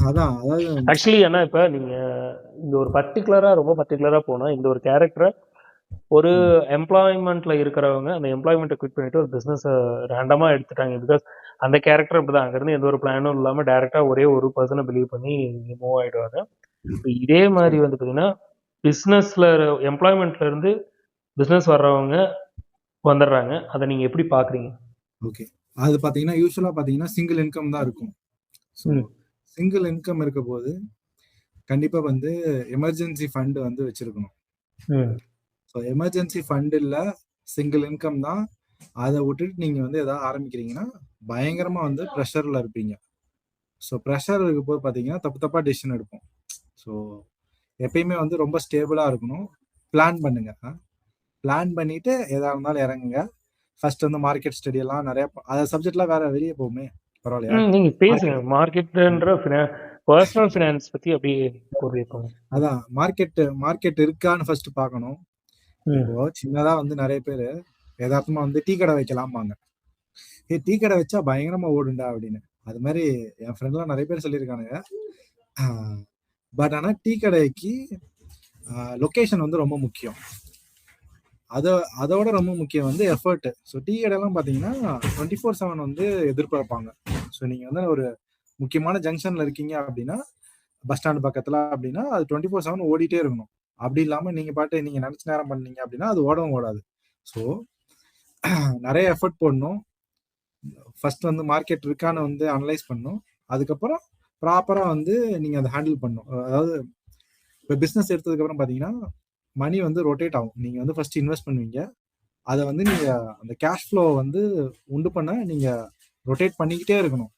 B: அதான் அதாவது
A: ஆக்சுவலி என்ன, இப்ப நீங்க இந்த ஒரு ரொம்ப பர்டிகுலரா போனா, இந்த ஒரு கேரக்டரை ஒரு எம்ப்ளாய்மெண்ட்ல இருக்கிறவங்க அந்த எம்ப்ளாய்மெண்ட்டை குவிட் பண்ணிட்டு ஒரு பிசினஸ் ரேண்டமா எடுத்துட்டாங்க. பிகாஸ் அந்த கேரக்டர் அப்படிதான், அங்கிருந்து எந்த ஒரு பிளானும் இல்லாம டைரக்டா ஒரே ஒரு பர்சனை பிலீவ் பண்ணி மூவ் ஆயிடுவாங்க. இதே மாதிரி வந்து பாத்தீங்கன்னா, பிசினஸ்ல எம்ப்ளாய்மெண்ட்ல இருந்து பிசினஸ் வர்றவங்க வந்துடுறாங்க. அதை நீங்க எப்படி பாக்குறீங்க?
B: ஓகே, அது பாத்தீங்கன்னா யூஸ்வலா பாத்தீங்கன்னா சிங்கிள் இன்கம் தான் இருக்கும். சிங்கிள் இன்கம் இருக்க போது கண்டிப்பா வந்து எமர்ஜென்சி ஃபண்ட் வந்து வச்சிருக்கணும். ஸோ எமர்ஜென்சி ஃபண்ட் இல்ல, சிங்கிள் இன்கம் தான். அதை விட்டுட்டு நீங்க வந்து ஏதாவது ஆரம்பிக்கிறீங்கன்னா பயங்கரமா வந்து ப்ரெஷர்ல இருப்பீங்க. ஸோ ப்ரெஷர் இருக்கும்போது பார்த்தீங்கன்னா தப்பு தப்பா டெசிஷன் எடுப்போம். ஸோ எப்பயுமே வந்து ரொம்ப ஸ்டேபிளா இருக்கணும். பிளான் பண்ணுங்க. பிளான் பண்ணிட்டு எதா இருந்தாலும் இறங்குங்க. ஃபர்ஸ்ட் வந்து மார்க்கெட் ஸ்டடி எல்லாம் நிறைய அந்த சப்ஜெக்ட்லாம் வேற வெளியே போகுமே, பரவாயில்லையா?
A: நீங்க பேசுங்க. மார்க்கெட்ன்ற பர்சனல் ஃபினான்ஸ் பத்தி அப்படியே போடுவீங்க.
B: அதான் மார்க்கெட் இருக்கான்னு ஃபர்ஸ்ட் பார்க்கணும். இப்போ சின்னதா வந்து நிறைய பேர் யதார்த்தமா வந்து டீ கடை வைக்கலாம்பாங்க. டீ கடை வச்சா பயங்கரமா ஓடுண்டா அப்படின்னு. அது மாதிரி என் ஃப்ரெண்ட்லாம் நிறைய பேர் சொல்லியிருக்கானுங்க. பட் ஆனா டீ கடைக்கு லொகேஷன் வந்து ரொம்ப முக்கியம். அதோட ரொம்ப முக்கியம் வந்து எஃபர்ட். ஸோ டீ கடைலாம் பார்த்தீங்கன்னா 24/7 வந்து எதிர்பார்ப்பாங்க. ஸோ நீங்க வந்து ஒரு முக்கியமான ஜங்ஷன்ல இருக்கீங்க அப்படின்னா, பஸ் ஸ்டாண்ட் பக்கத்துல அப்படின்னா அது 24/7 ஓடிட்டே இருக்கணும். அப்படி இல்லாம நீங்க பாட்டு நீங்க நினைச்ச நேரம் பண்ணீங்க அப்படின்னா அது ஓடவும் ஓடாது. ஸோ நிறைய எஃபர்ட் போடணும். ஃபர்ஸ்ட் வந்து மார்க்கெட் இருக்கான்னு வந்து அனலைஸ் பண்ணணும். அதுக்கப்புறம் ப்ராப்பரா வந்து நீங்க அதை ஹேண்டில் பண்ணணும். அதாவது இப்போ பிஸ்னஸ் எடுத்ததுக்கு அப்புறம் பார்த்தீங்கன்னா மணி வந்து ரொட்டேட் ஆகும். நீங்க வந்து ஃபர்ஸ்ட் இன்வெஸ்ட் பண்ணுவீங்க. அதை வந்து நீங்க அந்த கேஷ் ஃப்ளோ வந்து உண்டு பண்ண நீங்க ரொட்டேட் பண்ணிக்கிட்டே இருக்கணும்.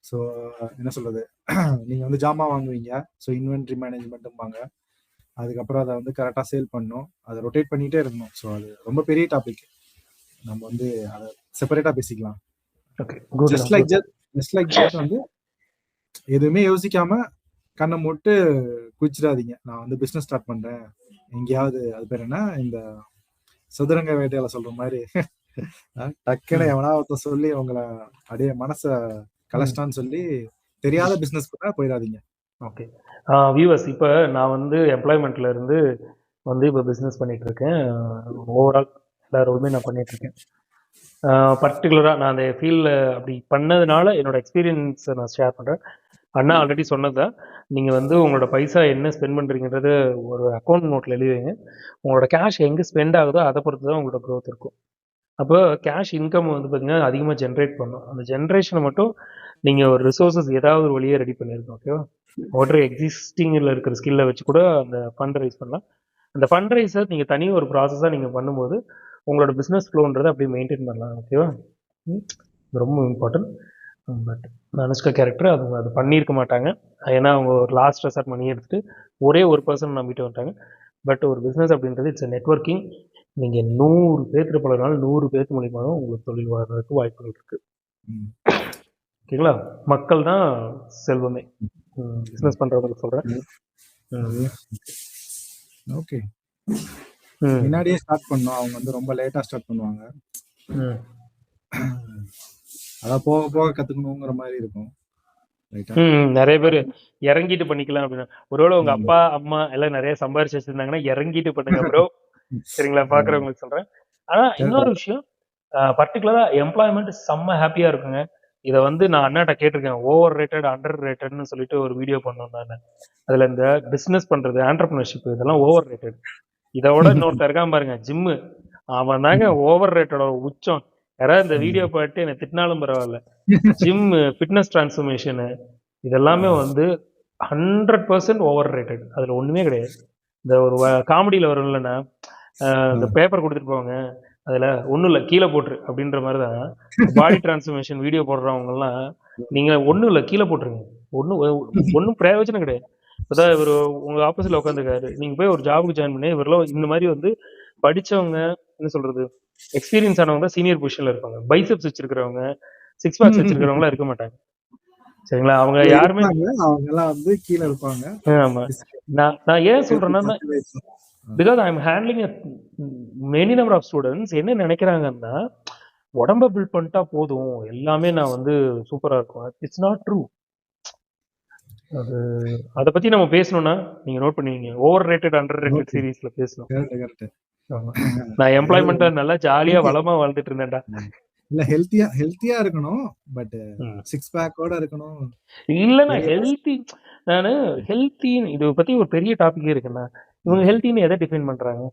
B: ஸோ என்ன சொல்றது, நீங்க வந்து ஜாமான் வாங்குவீங்க. ஸோ இன்வென்ட்ரி மேனேஜ்மெண்ட்டும்பாங்க. அதுக்கப்புறம் அதை வந்து கரெக்டாக சேல் பண்ணணும். அதை ரொட்டேட் பண்ணிக்கிட்டே இருக்கணும். ஸோ அது ரொம்ப பெரிய டாபிக். நம்ம வந்து அதை செப்பரேட்டா பேசிக்கலாம். ஜஸ்ட் லைக் தட் வந்து எதுவுமே யோசிக்காம கண்ணை மூட்டு குச்சிடாதீங்க. நான் வந்து பிசினஸ் ஸ்டார்ட் பண்றேன் எங்கேயாவது, அது பேர் என்ன, இந்த சதுரங்க வேட்டையில சொல்ற மாதிரி டக்குன்னு எவனாவது சொல்லி உங்களை அப்படியே மனச கலஸ்டான்னு சொல்லி தெரியாத பிசினஸ் கூட போயிடாதீங்க.
A: ஓகே வியூவர்ஸ், இப்போ நான் வந்து எம்ப்ளாய்மெண்ட்ல இருந்து வந்து இப்போ பிஸ்னஸ் பண்ணிட்டு இருக்கேன். ஓவரால் எல்லா ரோலுமே நான் பண்ணிட்டு இருக்கேன். பர்டிகுலராக நான் அந்த ஃபீல்டில் அப்படி பண்ணதுனால என்னோட எக்ஸ்பீரியன்ஸை நான் ஷேர் பண்ணுறேன். அண்ணா ஆல்ரெடி சொன்னதான், நீங்கள் வந்து உங்களோட பைசா என்ன ஸ்பெண்ட் பண்ணுறீங்கன்றது ஒரு அக்கௌண்ட் நோட்டில் எழுதி வைங்க. உங்களோட கேஷ் எங்கே ஸ்பெண்ட் ஆகுதோ அதை பொறுத்து தான் உங்களோட க்ரோத் இருக்கும். அப்போ கேஷ் இன்கம் வந்து பார்த்தீங்கன்னா அதிகமாக ஜென்ரேட் பண்ணும். அந்த ஜென்ரேஷனை மட்டும் நீங்கள் ஒரு ரிசோர்ஸஸ் ஏதாவது ஒரு வழியே ரெடி பண்ணியிருக்கோம். ஓகேவா? ஒரு எக்ஸிஸ்டிங்கில் இருக்கிற ஸ்கில்லை வச்சு கூட அந்த ஃபண்ட் ரைஸ் பண்ணலாம். அந்த ஃபண்ட் ரைஸை நீங்கள் தனி ஒரு ப்ராசஸாக நீங்கள் பண்ணும்போது உங்களோட பிஸ்னஸ் ஃப்ளோன்றதை அப்படியே மெயின்டைன் பண்ணலாம். ஓகேவா? இது ரொம்ப இம்பார்ட்டன்ட். பட் அனுஷ்கா கேரக்டர் அது பண்ணியிருக்க மாட்டாங்க. ஏன்னா அவங்க ஒரு லாஸ்ட் ரெசார்ட் மணி எடுத்துட்டு ஒரே ஒரு பர்சன் நம்பிட்டு வந்துட்டாங்க. பட் ஒரு பிஸ்னஸ் அப்படின்றது இட்ஸ் நெட்வொர்க்கிங். நீங்கள் 100 பேர்த்து பழகினால 100 பேர்த்து மூலியமாக உங்களுக்கு தொழில் வர்றதுக்கு வாய்ப்புகள் இருக்கு. ஓகேங்களா? மக்கள் தான் செல்வமே. பிஸ்னஸ் பண்றவங்களுக்கு சொல்றேன்.
B: ஓகே, முன்னாடியே ஸ்டார்ட் பண்ணோம். அவங்க வந்து ரொம்ப லேட்டா ஸ்டார்ட் பண்ணுவாங்க. அதான் போக போக கத்துக்கணுங்கிற மாதிரி இருக்கும்.
A: நிறைய பேர் இறங்கிட்டு பண்ணிக்கலாம் அப்படின்னா, ஒருவேளை உங்க அப்பா அம்மா எல்லாம் நிறைய சம்பாரிச்சு வச்சிருந்தாங்கன்னா இறங்கிட்டு பண்ணுங்க ப்ரோ. சரிங்களா? பாக்குறவங்களுக்கு சொல்றேன். ஆனா இன்னொரு விஷயம், பர்டிகுலரா எம்ப்ளாய்மெண்ட் செம்ம ஹாப்பியா இருக்குங்க. இதை வந்து நான் அண்ணாட்ட கேட்டிருக்கேன். ஓவர் ரேட்டட் அண்டர் ரேட்டட்னு சொல்லிட்டு ஒரு வீடியோ பண்ணோம் நான். அதுல இந்த பிசினஸ் பண்றது, ஆண்டர்பிரினர்ஷிப் இதெல்லாம் ஓவர் ரேட்டட். இதோட இன்னொருத்தர் இருக்கான் பாருங்க, ஜிம்மு. அவன் தாங்க ஓவர் ரேட்டடோட உச்சம். யாராவது இந்த வீடியோ பார்த்து என்ன திட்டினாலும் பரவாயில்ல. ஜிம், ஃபிட்னஸ் டிரான்ஸ்ஃபர்மேஷனு இதெல்லாமே வந்து 100% ஓவர் ரேட்டட். அதுல ஒண்ணுமே கிடையாது. இந்த ஒரு காமெடியில வரும் இல்லைன்னா, இந்த பேப்பர் கொடுத்துட்டு போவாங்க, அதுல ஒண்ணும் இல்லை கீழே போட்டுரு அப்படின்ற மாதிரிதான் பாடி டிரான்ஸ்ஃபர்மேஷன் வீடியோ போடுறவங்க எல்லாம், நீங்க ஒண்ணும் இல்லை கீழே போட்டுருங்க, ஒன்னும் பிரயோஜனம் கிடையாது. இப்பதான் இவர் உங்க ஆப்போசிட்ல உட்காந்துருக்காரு, நீங்க போய் ஒரு ஜாபுக்கு ஜாயின் பண்ணி இவரெல்லாம் இந்த மாதிரி வந்து படிச்சவங்க, என்ன சொல்றது, எக்ஸ்பீரியன்ஸ் ஆனவங்க சீனியர் பொசிஷன்ல இருப்பாங்க. பைசெப்ஸ் வச்சிருக்கிறவங்க, சிக்ஸ் பேக்ஸ் வச்சிருக்கிறவங்க இருக்க மாட்டாங்க. சரிங்களா? அவங்க யாருமே
B: அவங்க எல்லாம் வந்து கீழே இருப்பாங்க.
A: ஆமா. நான் ஏன் சொல்றேன்னா, because I am handling many number of students. என்ன நினைக்கிறாங்கன்னா, உடம்ப பில்ட் பண்ணிட்டா போதும், எல்லாமே நான் வந்து சூப்பரா இருக்கும். It's not true. அது அதை பத்தி நம்ம பேசணும்னா நீங்க நோட் பண்ணுவீங்க. ஓவர் ரேட்டட் அண்டர் ரேட்டட் சீரீஸ்ல பேசணும். நான் எம்ப்ளாய்மெண்ட்டா நல்லா ஜாலியா வளமா வாழ்ந்துட்டு இருந்தேன்டா.
B: இல்ல, ஹெல்த்தியா இருக்கணும், பட் சிக்ஸ் பேக்கோட இருக்கணும்.
A: இல்ல, நான் ஹெல்த்தி இது பத்தி ஒரு பெரிய டாபிக் இருக்குண்ணா. இவங்க ஹெல்த்தின்னு எதை டிஃபைன் பண்றாங்க?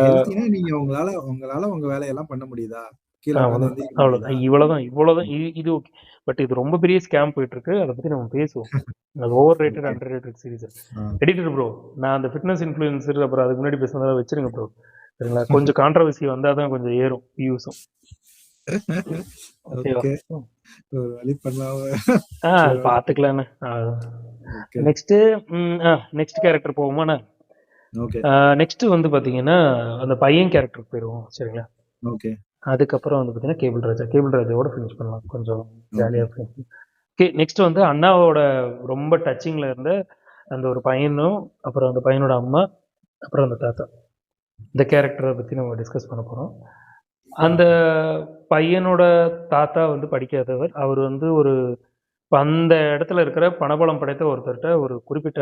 B: ஹெல்த்தினா நீங்க உங்களால உங்க வேலையெல்லாம் பண்ண முடியுதா? கீழே உட்காந்து
A: அவ்வளோதான்
B: எந்திரிக்க முடியுதா?
A: அவ்வளோதான் இவ்வளோதான் இது ஓகே. பட் இது ரொம்ப பெரிய ஸ்கேம் போயிட்டு இருக்கு. அதை பற்றி நம்ம பேசுவோம். அது overrated
B: okay.
A: Underrated series.
B: ஆ,
A: எடிட்டர் ப்ரோ, நான் அந்த ஃபிட்னஸ் இன்ஃப்ளூயன்சர் அப்புறம் அதுக்கு முன்னாடி பேசுனதை வச்சிருங்க ப்ரோ. சரிங்களா? கொஞ்சம் கான்ட்ரவர்சி வந்தால் தான் கொஞ்சம் ஏறும் வியூஸும். ஓகேவா?
B: ஓகே. ஒரு வழி பண்ணாம
A: அது பார்த்துக்கலாண்ணே.
B: ஓகே.
A: நெக்ஸ்ட் கேரக்டர் போவோமாண்ணே?
B: ஓகே.
A: நெக்ஸ்ட் வந்து பார்த்தீங்கன்னா அந்த பையன் கேரக்டருக்கு போயிடுவோம். சரிங்களா?
B: ஓகே.
A: அதுக்கப்புறம் வந்து பார்த்தீங்கன்னா கேபிள் ராஜாவோட ஃபினிஷ் பண்ணலாம். கொஞ்சம் ஜாலியாக. ஓகே, நெக்ஸ்ட் வந்து அண்ணாவோட ரொம்ப டச்சிங்கில் இருந்த அந்த ஒரு பையனும் அப்புறம் அந்த பையனோட அம்மா அப்புறம் அந்த தாத்தா, இந்த கேரக்டரை பற்றி நம்ம டிஸ்கஸ் பண்ண போகிறோம். அந்த பையனோட தாத்தா வந்து படிக்காதவர். அவர் வந்து ஒரு அந்த இடத்துல இருக்கிற பணபலம் படைத்த ஒருத்தர்கிட்ட ஒரு குறிப்பிட்ட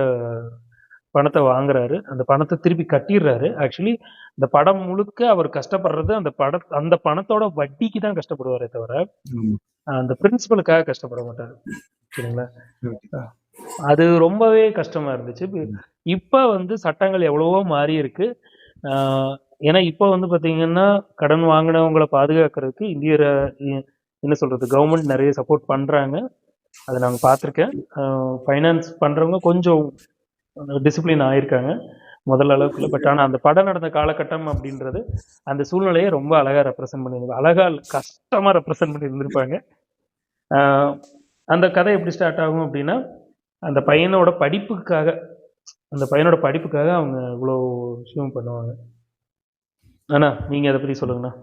A: பணத்தை வாங்குறாரு. அந்த பணத்தை திருப்பி கட்டிடுறாரு. ஆக்சுவலி இந்த படம் முழுக்க அவர் கஷ்டப்படுறது அந்த பணத்தோட வட்டிக்கு தான் கஷ்டப்படுவாரே தவிர
B: ஆமா.
A: அந்த பிரின்சிபலுக்காக கஷ்டப்பட மாட்டார். சரிங்களா?
B: ஓகே.
A: அது ரொம்பவே கஷ்டமா இருந்துச்சு. இப்போ வந்து சட்டங்கள் எவ்வளவோ மாறி இருக்கு. ஏன்னா இப்போ வந்து பார்த்தீங்கன்னா கடன் வாங்கினவங்களை பாதுகாக்கிறதுக்கு என்ன சொல்றது, கவர்மெண்ட் நிறைய சப்போர்ட் பண்றாங்க. அதை நாங்கள் பார்த்துருக்கேன். ஃபைனான்ஸ் பண்றவங்க கொஞ்சம் டிசிப்ளின் ஆயிருக்காங்க முதல்ல அளவுக்கு இல்லை. பட் ஆனால் அந்த படம் நடந்த காலகட்டம் அப்படின்றது அந்த சூழ்நிலையை ரொம்ப அழகா ரெப்ரசென்ட் பண்ணியிருந்தாங்க. கஷ்டமா ரெப்ரசென்ட் பண்ணி இருந்திருப்பாங்க. அந்த கதை எப்படி ஸ்டார்ட் ஆகும் அப்படின்னா, அந்த பையனோட படிப்புக்காக அவங்க இவ்வளோ விஷயம் பண்ணுவாங்க. அண்ணா நீங்க அதை பத்தி சொல்லுங்கண்ணா.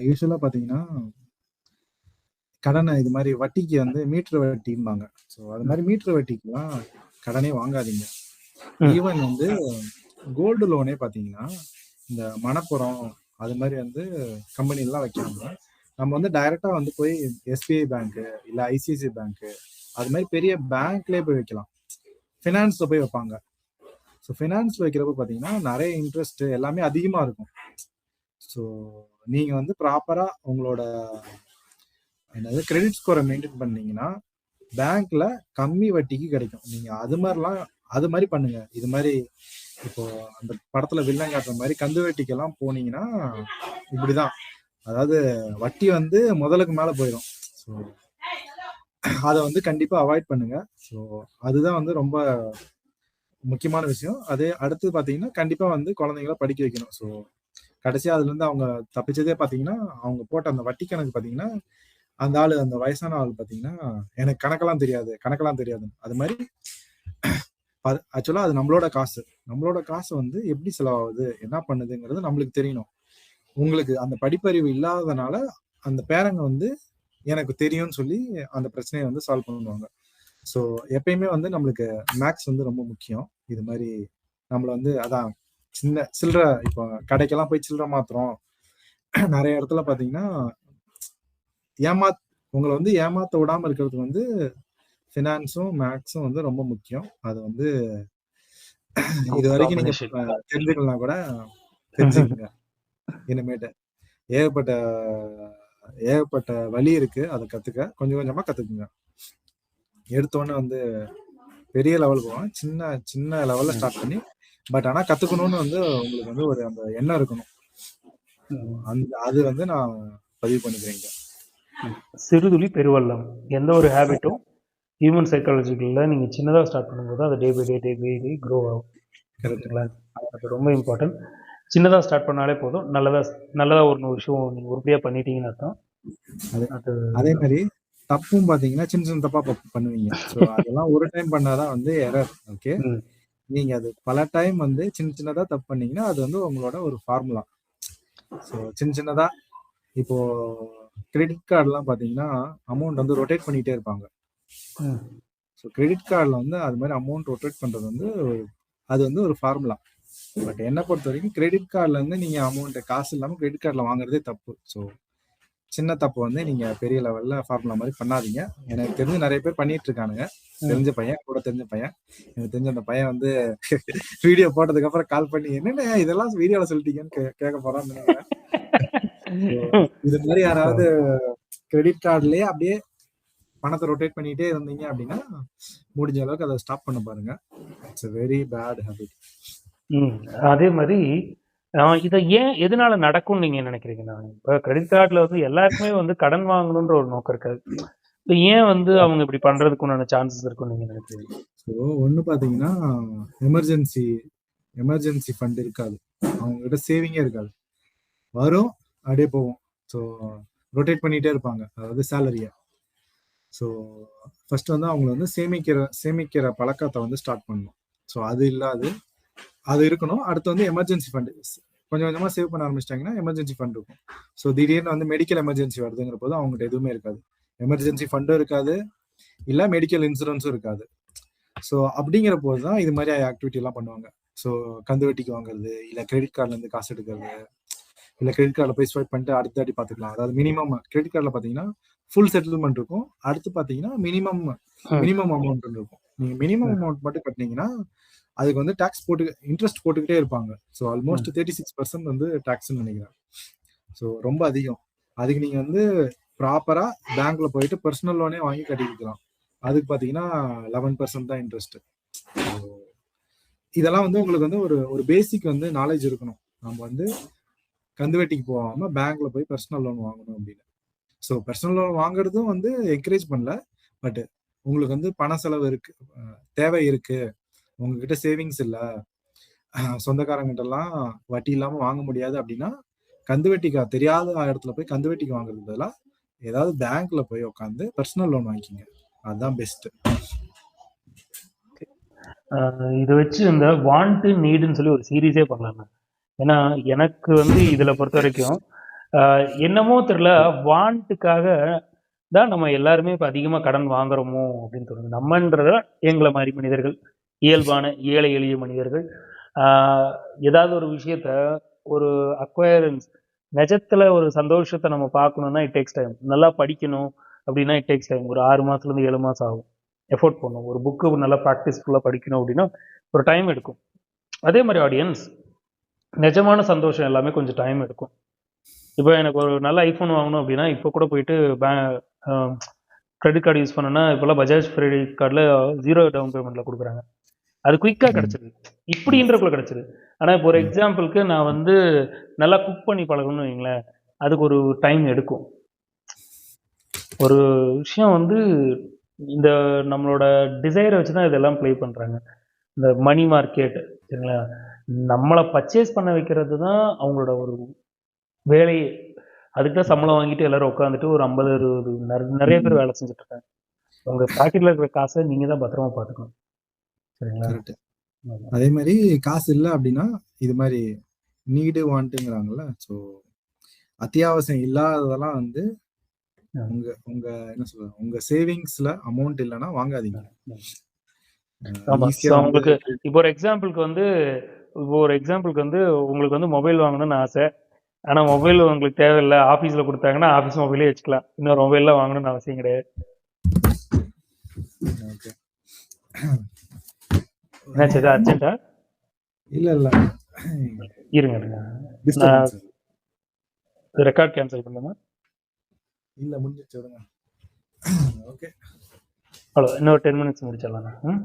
B: யூஸ்வலா பாத்தீங்கன்னா கடனை இது மாதிரி வட்டிக்கு வந்து மீட்டர் வட்டிம்பாங்க. ஸோ அது மாதிரி மீட்டர் வட்டிக்குலாம் கடனே வாங்காதீங்க. ஈவன் வந்து கோல்டு லோனே பாத்தீங்கன்னா இந்த மணப்புறம் அது மாதிரி வந்து கம்பெனிலாம் வைக்காம நம்ம வந்து டைரக்டா வந்து போய் எஸ்பிஐ பேங்க் இல்ல ஐசிஐசி பேங்க் அது மாதிரி பெரிய பேங்க்லேயே போய் வைக்கலாம். ஃபினான்ஸ்ல போய் வைப்பாங்க. ஸோ ஃபினான்ஸ்ல வைக்கிறப்ப பார்த்தீங்கன்னா நிறைய இன்ட்ரெஸ்ட் எல்லாமே அதிகமாக இருக்கும். ஸோ நீங்கள் வந்து ப்ராப்பராக உங்களோட என்னது கிரெடிட் ஸ்கோரை மெயின்டைன் பண்ணீங்கன்னா பேங்க்ல கம்மி வட்டிக்கு கிடைக்கும். நீங்கள் அது மாதிரி பண்ணுங்க. இது மாதிரி இப்போ அந்த படத்துல வில்லன் காட்டுற மாதிரி கந்து வட்டிக்கெல்லாம் போனீங்கன்னா இப்படிதான், அதாவது வட்டி வந்து முதலுக்கு மேலே போயிடும். ஸோ அதை வந்து கண்டிப்பாக அவாய்ட் பண்ணுங்க. ஸோ அதுதான் வந்து ரொம்ப முக்கியமான விஷயம். அதே அடுத்து பார்த்தீங்கன்னா கண்டிப்பாக வந்து குழந்தைங்கள படிக்க வைக்கணும். ஸோ கடைசியாக அதுலேருந்து அவங்க தப்பிச்சதே பார்த்தீங்கன்னா அவங்க போட்ட அந்த வட்டி கணக்கு பார்த்தீங்கன்னா அந்த ஆள் அந்த வயசான ஆள் பார்த்தீங்கன்னா எனக்கு கணக்கெல்லாம் தெரியாது. அது மாதிரி ஆக்சுவலாக அது நம்மளோட காசு வந்து எப்படி செலவாகுது என்ன பண்ணுதுங்கிறது நம்மளுக்கு தெரியணும். உங்களுக்கு அந்த படிப்பறிவு இல்லாததுனால அந்த பேரங்க வந்து எனக்கு தெரியும்னு சொல்லி அந்த பிரச்சனையை வந்து சால்வ் பண்ணுவாங்க. ஸோ எப்பயுமே வந்து நம்மளுக்கு மேக்ஸ் வந்து ரொம்ப முக்கியம். இது மாதிரி நம்மள வந்து அதான் சில்லற இப்போ கடைக்கெல்லாம் போய் சில்லற மாத்திரம் நிறைய இடத்துல பார்த்தீங்கன்னா உங்களை வந்து ஏமாத்த விடாம இருக்கிறதுக்கு வந்து ஃபினான்ஸும் மேக்ஸும் வந்து ரொம்ப முக்கியம். அது வந்து இது வரைக்கும் நீங்க தெரிஞ்சுக்கலாம் கூட தெரிஞ்சுக்கங்க. இனிமேட்டு ஏகப்பட்ட வழி இருக்கு. அதை கத்துக்க கொஞ்சம் கொஞ்சமா கத்துக்குங்க. எடுத்தோடனே வந்து பெரிய லெவல் போவோம், சின்ன லெவல்ல ஸ்டார்ட் பண்ணி பட் ஆனா கத்துக்கணும்னு வந்து உங்களுக்கு வந்து ஒரு அந்த எண்ணம் இருக்கணும். அது வந்து நான் பதிவு பண்ணிக்கிறேங்க.
A: சிறுதுளி பெருவெள்ளம். எந்த ஒரு ஹேபிட்டும் ஹியூமன் சைக்காலஜிக்கல்ல நீங்க சின்னதா ஸ்டார்ட் பண்ணும்போது அது டே பை டே க்ரோ ஆகும். கரெக்டுங்களா? அது ரொம்ப இம்பார்ட்டன்ட். சின்னதா ஸ்டார்ட் பண்ணாலே போதும். நல்லதா ஒரு விஷயம் நீங்க உறுதியா பண்ணிட்டீங்கன்னு அர்த்தம்.
B: அதே மாதிரி தப்பும் பாத்தீங்கன்னா சின்ன தப்பா பண்ணுவீங்க. ஸோ அதெல்லாம் ஒரு டைம் பண்ணாதான் வந்து எரர். ஓகே, நீங்க அது பல டைம் வந்து சின்னதா தப்பு பண்ணீங்கன்னா அது வந்து உங்களோட ஒரு ஃபார்முலா. ஸோ சின்னதா இப்போ கிரெடிட் கார்டுலாம் பாத்தீங்கன்னா அமௌண்ட் வந்து ரொட்டேட் பண்ணிட்டே இருப்பாங்க. ஸோ கிரெடிட் கார்டில் வந்து அது மாதிரி அமௌண்ட் ரொட்டேட் பண்றது வந்து அது வந்து ஒரு ஃபார்முலா. பட் என்னை பொறுத்த வரைக்கும் கிரெடிட் கார்டில் வந்து நீங்க அமௌண்ட் காசு இல்லாமல் கிரெடிட் கார்டில் வாங்குறதே தப்பு. ஸோ சின்ன தப்பு வந்து நீங்க பெரிய லெவல்ல ஃபார்முலா மாதிரி பண்ணாதீங்க. எனக்கு தெரிஞ்சு நிறைய பேர் பண்ணிட்டு இருக்கானுங்க. தெரிஞ்ச பையன் எனக்கு தெரிஞ்ச அந்த பையன் வந்து வீடியோ போட்டதுக்கு அப்புறம் கால் பண்ணி என்னென்ன இதெல்லாம் வீடியோல சொல்லிட்டீங்கன்னு கேட்க போறான்னு நினைக்கிறேன். இது மாதிரி யாராவது கிரெடிட் கார்டுலயே அப்படியே பணத்தை ரொட்டேட் பண்ணிட்டே இருந்தீங்க அப்படின்னா முடிஞ்ச அளவுக்கு அதை ஸ்டாப் பண்ண பாருங்க. It's a very bad habit.
A: அதே மாதிரி இதை ஏன் எதனால நடக்கும்னு நீங்க நினைக்கிறீங்க? நான் இப்போ கிரெடிட் கார்டில் வந்து எல்லாருக்குமே வந்து கடன் வாங்கணுன்ற ஒரு நோக்கம் இருக்காது. இப்போ ஏன் வந்து அவங்க இப்படி பண்றதுக்கு உண்டான சான்சஸ் இருக்கும்னு நீங்க நினைக்கிறீங்க?
B: ஸோ ஒன்று பார்த்தீங்கன்னா எமர்ஜென்சி ஃபண்ட் இருக்காது, அவங்ககிட்ட சேவிங்கே இருக்காது. வரும் அப்படியே போகும். ஸோ ரொட்டேட் பண்ணிகிட்டே இருப்பாங்க, அதாவது சேலரியை. ஸோ ஃபர்ஸ்ட் வந்து அவங்க வந்து சேமிக்கிற பழக்கத்தை வந்து ஸ்டார்ட் பண்ணணும். ஸோ அது இல்லாது அது இருக்கணும். அடுத்து வந்து எமர்ஜென்சி ஃபண்டு கொஞ்சம் கொஞ்சமாக சேவ் பண்ண ஆரம்பிச்சிட்டாங்கன்னா எமர்ஜென்சி ஃபண்ட் இருக்கும். ஸோ திடீர்னு வந்து மெடிக்கல் எமர்ஜென்சி வருதுங்கிற போது அவங்ககிட்ட எதுவுமே இருக்காது, எமர்ஜென்சி ஃபண்டும் இருக்காது, இல்லை மெடிக்கல் இன்சூரன்ஸும் இருக்காது. ஸோ அப்படிங்கிற போது தான் இது மாதிரி ஆக்டிவிட்டி எல்லாம் பண்ணுவாங்க. ஸோ கந்து வட்டிக்கு வாங்குறது, இல்லை கிரெடிட் கார்டுலேருந்து காசு எடுக்கிறது, இல்லை கிரெடிட் கார்டில் போய் ஸ்வைப் பண்ணிட்டு அடுத்த வாட்டி பார்த்துக்கலாம். அதாவது மினிமம் கிரெடிட் கார்டில் பார்த்தீங்கன்னா ஃபுல் செட்டில்மெண்ட் இருக்கும். அடுத்து பார்த்தீங்கன்னா மினிமம் அமௌண்ட் இருக்கும். நீங்கள் மினிமம் அமௌண்ட் மட்டும் கட்டினீங்கன்னா அதுக்கு வந்து டேக்ஸ் இன்ட்ரெஸ்ட் போட்டுக்கிட்டே இருப்பாங்க. ஸோ ஆல்மோஸ்ட் 36% வந்து டேக்ஸ்ன்னு நினைக்கிறேன். ஸோ ரொம்ப அதிகம். அதுக்கு நீங்கள் வந்து ப்ராப்பராக பேங்க்ல போயிட்டு பர்சனல் லோனே வாங்கி கட்டிக்கலாம். அதுக்கு பார்த்தீங்கன்னா 11% தான் இன்ட்ரெஸ்ட். இதெல்லாம் வந்து உங்களுக்கு வந்து ஒரு பேசிக் வந்து நாலேஜ் இருக்கணும். நம்ம வந்து கந்து வெட்டிக்கு போகாம பேங்க்ல போய் பர்சனல் லோன் வாங்கணும் அப்படின்னு. ஸோ பர்சனல் லோன் வாங்குறதும் வந்து என்கரேஜ் பண்ணல. பட் உங்களுக்கு வந்து பண செலவு இருக்கு, தேவை இருக்கு, உங்ககிட்ட சேவிங்ஸ் இல்லை, சொந்தக்காரங்கிட்டலாம் வட்டி இல்லாமல் வாங்க முடியாது அப்படின்னா கந்து வெட்டிக்கா தெரியாத இடத்துல போய் கந்து வெட்டிக்கு வாங்குறதுக்கு பதிலாக ஏதாவது பேங்க்ல போய் உட்காந்து பர்சனல் லோன் வாங்கிக்கிங்க. அதுதான் பெஸ்ட்.
A: இதை வச்சு இந்த வாண்ட் நீடுன்னு சொல்லி ஒரு சீரீஸே பண்ணலாங்க. ஏன்னா எனக்கு வந்து இதில் பொறுத்த வரைக்கும் என்னமோ தெரியல, வாண்ட்டுக்காக தான் நம்ம எல்லாருமே இப்போ அதிகமாக கடன் வாங்குறோமோ அப்படின்னு தோணுது. நம்மன்றத எங்களை மாதிரி மனிதர்கள், இயல்பான ஏழை எளிய மனிதர்கள், ஏதாவது ஒரு விஷயத்த ஒரு அக்வயரன்ஸ் நிஜத்தில் ஒரு சந்தோஷத்தை நம்ம பார்க்கணுன்னா இட் டேக்ஸ் டைம். நல்லா படிக்கணும் அப்படின்னா இட் டேக்ஸ் டைம். ஒரு 6 மாதத்துலேருந்து 7 மாதம் ஆகும், எஃபோர்ட் பண்ணும். ஒரு புக்கு நல்லா ப்ராக்டிஸ்ஃபுல்லாக படிக்கணும் அப்படின்னா ஒரு டைம் எடுக்கும். அதே மாதிரி ஆடியன்ஸ் நிஜமான சந்தோஷம் எல்லாமே கொஞ்சம் டைம் எடுக்கும். இப்போ எனக்கு ஒரு நல்ல ஐஃபோன் வாங்கணும் அப்படின்னா இப்போ கூட போயிட்டு கிரெடிட் கார்டு யூஸ் பண்ணோன்னா இப்போல்லாம் பஜாஜ் கிரெடிட் கார்டில் 0 டவுன் பேமெண்ட்டில் கொடுக்குறாங்க. அது குயிக்காக கிடச்சிது, இப்படின்றக்குள்ள கிடச்சிது. ஆனால் இப்போ ஒரு எக்ஸாம்பிளுக்கு நான் வந்து நல்லா குக் பண்ணி பழகணும்னு வைங்களேன், அதுக்கு ஒரு டைம் எடுக்கும். ஒரு விஷயம் வந்து இந்த நம்மளோட டிசைரை வச்சு தான் இதெல்லாம் ப்ளே பண்ணுறாங்க. இந்த மணி மார்க்கெட் சரிங்களா, நம்மளை பர்ச்சேஸ் பண்ண வைக்கிறது தான் அவங்களோட ஒரு வேலையே. அதுக்கு தான் சம்பளம் வாங்கிட்டு எல்லாரும் உட்காந்துட்டு ஒரு 50-60 நிறைய பேர் வேலை செஞ்சுட்டு இருக்காங்க. உங்கள் பாக்கெட்டில் இருக்கிற காசை நீங்கள் தான் பத்திரமா பார்த்துக்கணும். சரிங்களா?
B: அதே மாதிரி காசு இல்லை அப்படின்னா இது மாதிரி நீடு வாண்ட்டுங்கிறாங்கல்ல. ஸோ அத்தியாவசியம் இல்லாததெல்லாம் வந்து உங்க என்ன சொல்ற உங்க சேவிங்ஸ்ல அமௌண்ட் இல்லைன்னா வாங்காதீங்க.
A: உங்களுக்கு இப்போ ஒரு எக்ஸாம்பிளுக்கு வந்து உங்களுக்கு வந்து மொபைல் வாங்கணும்னு ஆசை, ஆனால் மொபைல் உங்களுக்கு தேவையில்லை, ஆஃபீஸில் கொடுத்தாங்கன்னா ஆஃபீஸ் மொபைலே வச்சுக்கலாம், இன்னொரு மொபைல்லாம் வாங்கணும்னு அவசியம் கிடையாது. என்னாச்சு, எதாவது அர்ஜென்ட்டா?
B: இல்ல
A: இருங்க, ரெக்கார்ட் கேன்சல் பண்ணுமா?
B: இல்ல முடிஞ்சிச்சு. ஓகே,
A: ஹலோ, இன்னொரு 10 minutes முடிச்சிடலாம்.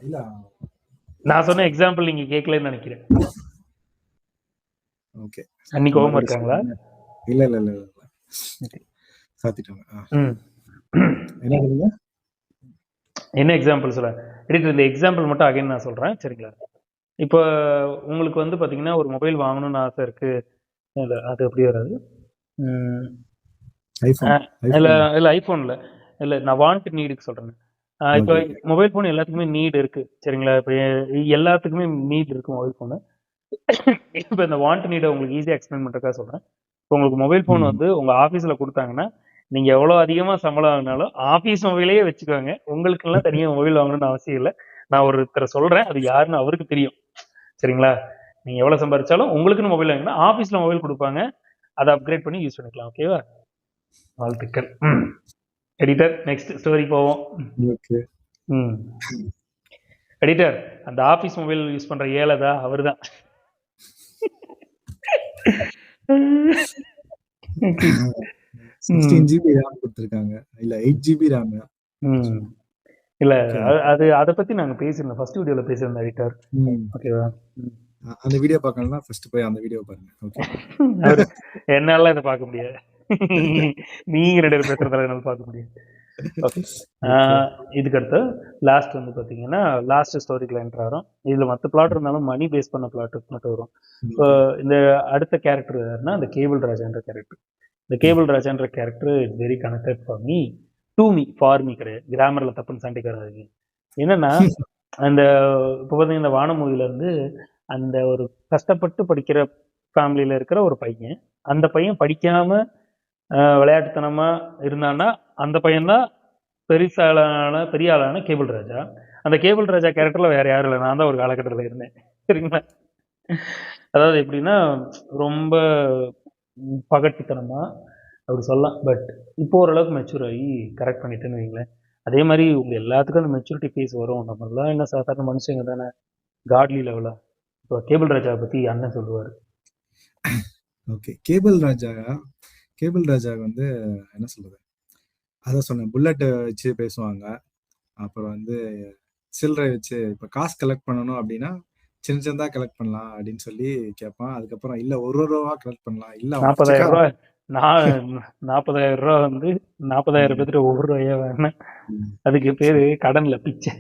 B: இல்ல
A: நான் சொன்ன எக்ஸாம்பிள் நீங்க கேட்கலன்னு நினைக்கிறேன்.
B: ஓகே,
A: அன்னைக்கு கோவமா இருக்காங்களா?
B: இல்ல சாத்திட்டாங்க.
A: என்ன எக்ஸாம்பிள் சொல்ல எடிட்டர், இந்த எக்ஸாம்பிள் மட்டும் அகைன் நான் சொல்றேன் சரிங்களா. இப்போ உங்களுக்கு வந்து பாத்தீங்கன்னா ஒரு மொபைல் வாங்கணும்னு ஆசை இருக்கு, இல்லை அது எப்படி வராது, இல்லை ஐஃபோன்ல இல்லை, நான் வாண்ட் நீடுக்கு சொல்றேன். இப்போ மொபைல் ஃபோன் எல்லாத்துக்குமே நீட் இருக்கு சரிங்களா. இப்போ எல்லாத்துக்குமே நீட் இருக்கு மொபைல் ஃபோனு. இப்போ இந்த வாண்ட் நீடை உங்களுக்கு ஈஸியாக எக்ஸ்பிளைன் பண்ணுறதுக்காக சொல்கிறேன். இப்போ உங்களுக்கு மொபைல் ஃபோன் வந்து உங்கள் ஆஃபீஸில் கொடுத்தாங்கன்னா நீங்கள் எவ்வளோ அதிகமாக சம்பளம் வாங்கினாலும் ஆஃபீஸ் மொபைலே வச்சுக்கோங்க, உங்களுக்கெல்லாம் தனியாக மொபைல் வாங்கணும்னு அவசியம் இல்லை. நான் ஒருத்தரை சொல்கிறேன், அது யாருன்னு அவருக்கு தெரியும் சரிங்களா. நீங்கள் எவ்வளோ சம்பாதிச்சாலும் உங்களுக்குன்னு மொபைல் வாங்கினா ஆஃபீஸில் மொபைல் கொடுப்பாங்க, அதை அப்கிரேட் பண்ணி யூஸ் பண்ணிக்கலாம். ஓகேவா? வாழ்த்துக்கள். எடிட்டர், நெக்ஸ்ட் ஸ்டோரி போவோம். எடிட்டர், அந்த ஆஃபீஸ் மொபைல் யூஸ் பண்ணுற ஏழைதா அவர் தான்.
B: 16 GB RAM கொடுத்திருக்காங்க, இல்ல 8 GB RAM.
A: இல்ல, அது அதை பத்தி நாங்க பேசியிருந்தோம், ஃபர்ஸ்ட் வீடியோல பேசியிருந்தோம் எடிட்டர். ஓகேவா?
B: அந்த வீடியோ பார்க்கணும்னா ஃபர்ஸ்ட் போய் அந்த வீடியோ பாருங்க. ஓகே.
A: அவரு என்னால இதை பார்க்க முடியாது. நீங்க 2 பேர் பேசுறதால என்னால பார்க்க முடியாது. ஓகே. இதுக்கு அடுத்து லாஸ்ட் வந்து பார்த்தீங்கன்னா லாஸ்ட் ஸ்டோரிக்குள்ள என்டர் ஆகிறோம். இதில் மற்ற பிளாட் இருந்தாலும் மணி பேஸ் பண்ண பிளாட் மட்டும் வரும். இப்போ இந்த அடுத்த கேரக்டர் யாருன்னா அந்த கேபிள் ராஜான்ற கேரக்டர். இந்த கேபிள் ராஜான்ற character it's very connected for me for me கிடையாது. கிராமரில் தப்புன்னு சண்டைக்காராதீங்க. என்னன்னா அந்த இப்போ பார்த்தீங்கன்னா இந்த வான மூவில இருந்து அந்த ஒரு கஷ்டப்பட்டு படிக்கிற ஃபேமிலியில இருக்கிற ஒரு பையன், அந்த பையன் படிக்காம விளையாட்டுத்தனமா இருந்தான்னா அந்த பையன்தான் பெரிய ஆளான கேபிள் ராஜா. அந்த கேபிள் ராஜா கேரக்டர்ல வேற யாரும் இல்லை, நான் தான் ஒரு காலகட்டத்தில் இருந்தேன். சரிங்களா? அதாவது எப்படின்னா ரொம்ப பகட்டுத்தனமா அப்படி சொல்லலாம். பட் இப்போ ஓரளவுக்கு மெச்சூர் ஆகி கரெக்ட் பண்ணிட்டேன்னு வைங்களேன். அதே மாதிரி உங்க எல்லாத்துக்கும் அந்த மெச்சூரிட்டி ஃபேஸ் வரும். நம்மளாம் என்ன சாதாரண மனுஷங்க தானே, காட்லி லெவலா. இப்போ கேபிள் ராஜாவை பத்தி அண்ணன் சொல்லுவாரு.
B: ஓகே. கேபிள் ராஜா வந்து என்ன சொல்றது, அதான் சொன்னேன், புல்லட் வச்சு பேசுவாங்க. அப்புறம் வந்து சில்லறை வச்சு இப்போ காசு கலெக்ட் பண்ணணும் அப்படின்னா சின்ன சின்னதா கலெக்ட் பண்ணலாம் அப்படின்னு சொல்லி கேட்பான். அதுக்கப்புறம் இல்ல ஒரு ரூபா கலெக்ட் பண்ணலாம், இல்ல
A: 40,000 ரூபா 40,000 ரூபா வந்து 40,000 பேர்த்து ஒவ்வொரு ரூபாயா வேணும். அதுக்கு பேரு கடன்ல பிச்சை.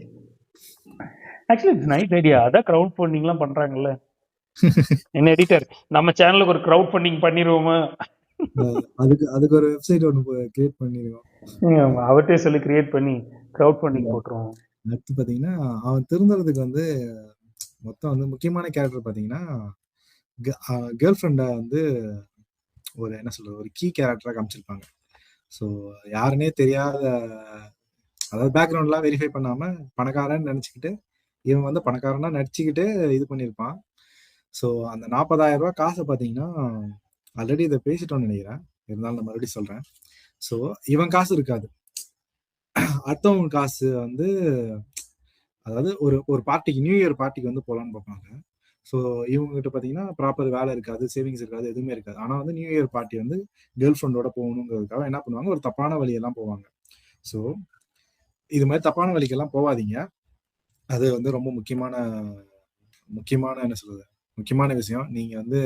A: Actually it's nice idea. அதான் கிரவுட் ஃபண்டிங்லாம் பண்றாங்கல்ல. என்ன எடிட்டர், நம்ம சேனலுக்கு ஒரு கிரவுட் ஃபண்டிங் பண்ணிடுவோமா?
B: அதுக்கு ஒரு வெப்சைட் ஒன்று கிரியேட் பண்ணிடுவோம்.
A: அவர்கிட்டே சொல்லி கிரியேட் பண்ணி கிரவுட் ஃபண்டிங் போட்டுருவோம்.
B: அடுத்து பாத்தீங்கன்னா அவன் திருந்துறதுக்கு வந்து மொத்தம் வந்து முக்கியமான கேரக்டர் பாத்தீங்கன்னா கேர்ள் ஃப்ரெண்டை வந்து ஒரு என்ன சொல்றது ஒரு கீ கேரக்டரா காமிச்சிருப்பாங்க. ஸோ யாருன்னே தெரியாத, அதாவது பேக்ரவுண்ட்லாம் வெரிஃபை பண்ணாம பணக்காரன்னு நினைச்சுக்கிட்டு இவன் வந்து பணக்காரனா நடிச்சுக்கிட்டு இது பண்ணியிருப்பான். ஸோ அந்த 40,000 ரூபாய் காசை பார்த்தீங்கன்னா ஆல்ரெடி இதை பேசிட்டோம்னு நினைக்கிறேன், இருந்தாலும் நான் மறுபடியும் சொல்றேன். ஸோ இவன் காசு இருக்காது, அடுத்தவங்க காசு வந்து, அதாவது ஒரு பார்ட்டிக்கு, நியூ இயர் பார்ட்டிக்கு வந்து போகலான்னு பார்ப்பாங்க. ஸோ இவங்ககிட்ட பார்த்தீங்கன்னா ப்ராப்பர் வேலை இருக்காது, சேவிங்ஸ் இருக்காது, எதுவுமே இருக்காது. ஆனால் வந்து நியூ இயர் பார்ட்டி வந்து கேர்ள் ஃப்ரெண்டோட போகணுங்கிறதுக்காக என்ன பண்ணுவாங்க, ஒரு தப்பான வழியெல்லாம் போவாங்க. ஸோ இது மாதிரி தப்பான வழிக்கெல்லாம் போகாதீங்க. அது வந்து ரொம்ப முக்கியமான என்ன சொல்றது முக்கியமான விஷயம். நீங்க வந்து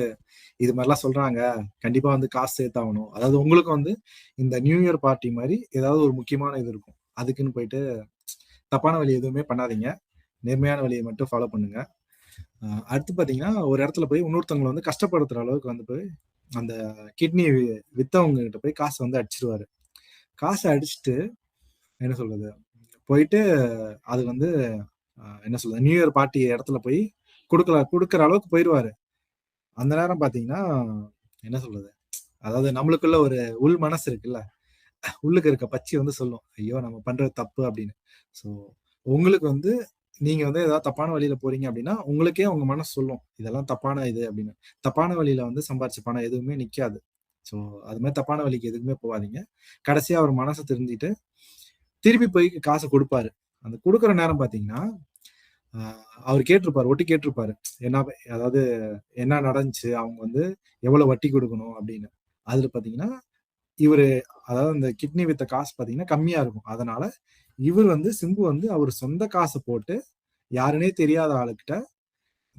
B: இது மாதிரிலாம் சொல்றாங்க, கண்டிப்பா வந்து காசு சேர்த்தாகணும். அதாவது உங்களுக்கு வந்து இந்த நியூ இயர் பார்ட்டி மாதிரி ஏதாவது ஒரு முக்கியமான இது இருக்கும், அதுக்குன்னு போயிட்டு தப்பான வழி எதுவுமே பண்ணாதீங்க, நேர்மையான வழியை மட்டும் ஃபாலோ பண்ணுங்க. அடுத்து பாத்தீங்கன்னா ஒரு இடத்துல போய் இன்னொருத்தவங்களை வந்து கஷ்டப்படுத்துற அளவுக்கு வந்து போய் அந்த கிட்னி வித்தவங்க கிட்ட போய் காசை வந்து அடிச்சிருவாரு. காசை அடிச்சுட்டு என்ன சொல்றது போயிட்டு அது வந்து என்ன சொல்றது நியூ இயர் பார்ட்டி இடத்துல போய் கொடுக்குற அளவுக்கு போயிடுவாரு. அந்த நேரம் பாத்தீங்கன்னா என்ன சொல்றது, அதாவது நம்மளுக்குள்ள ஒரு உள் மனசு இருக்குல்ல, உள்ளுக்கு இருக்க பச்சி வந்து சொல்லும், ஐயோ நம்ம பண்றது தப்பு அப்படின்னு. ஸோ உங்களுக்கு வந்து நீங்க வந்து ஏதாவது தப்பான வழியில போறீங்க அப்படின்னா உங்களுக்கே உங்க மனசு சொல்லும் இதெல்லாம் தப்பான இது அப்படின்னு. தப்பான வழியில வந்து சம்பாரிச்ச பணம் எதுவுமே நிக்காது. ஸோ அது மாதிரி தப்பான வழிக்கு எதுக்குமே போகாதீங்க. கடைசியா அவர் மனசை தெரிஞ்சுட்டு திருப்பி போய் காசை கொடுப்பாரு. அந்த கொடுக்குற நேரம் பாத்தீங்கன்னா அவர் ஒட்டி கேட்டிருப்பாரு, என்ன அதாவது என்ன நடந்துச்சு, அவங்க வந்து எவ்வளவு வட்டி கொடுக்கணும் அப்படின்னு. அதுல பாத்தீங்கன்னா இவரு, அதாவது இந்த கிட்னி வித்த காசு பாத்தீங்கன்னா கம்மியா இருக்கும். அதனால இவர் வந்து சிம்பு வந்து அவர் சொந்த காசை போட்டு யாருன்னே தெரியாத ஆளுக்கிட்ட,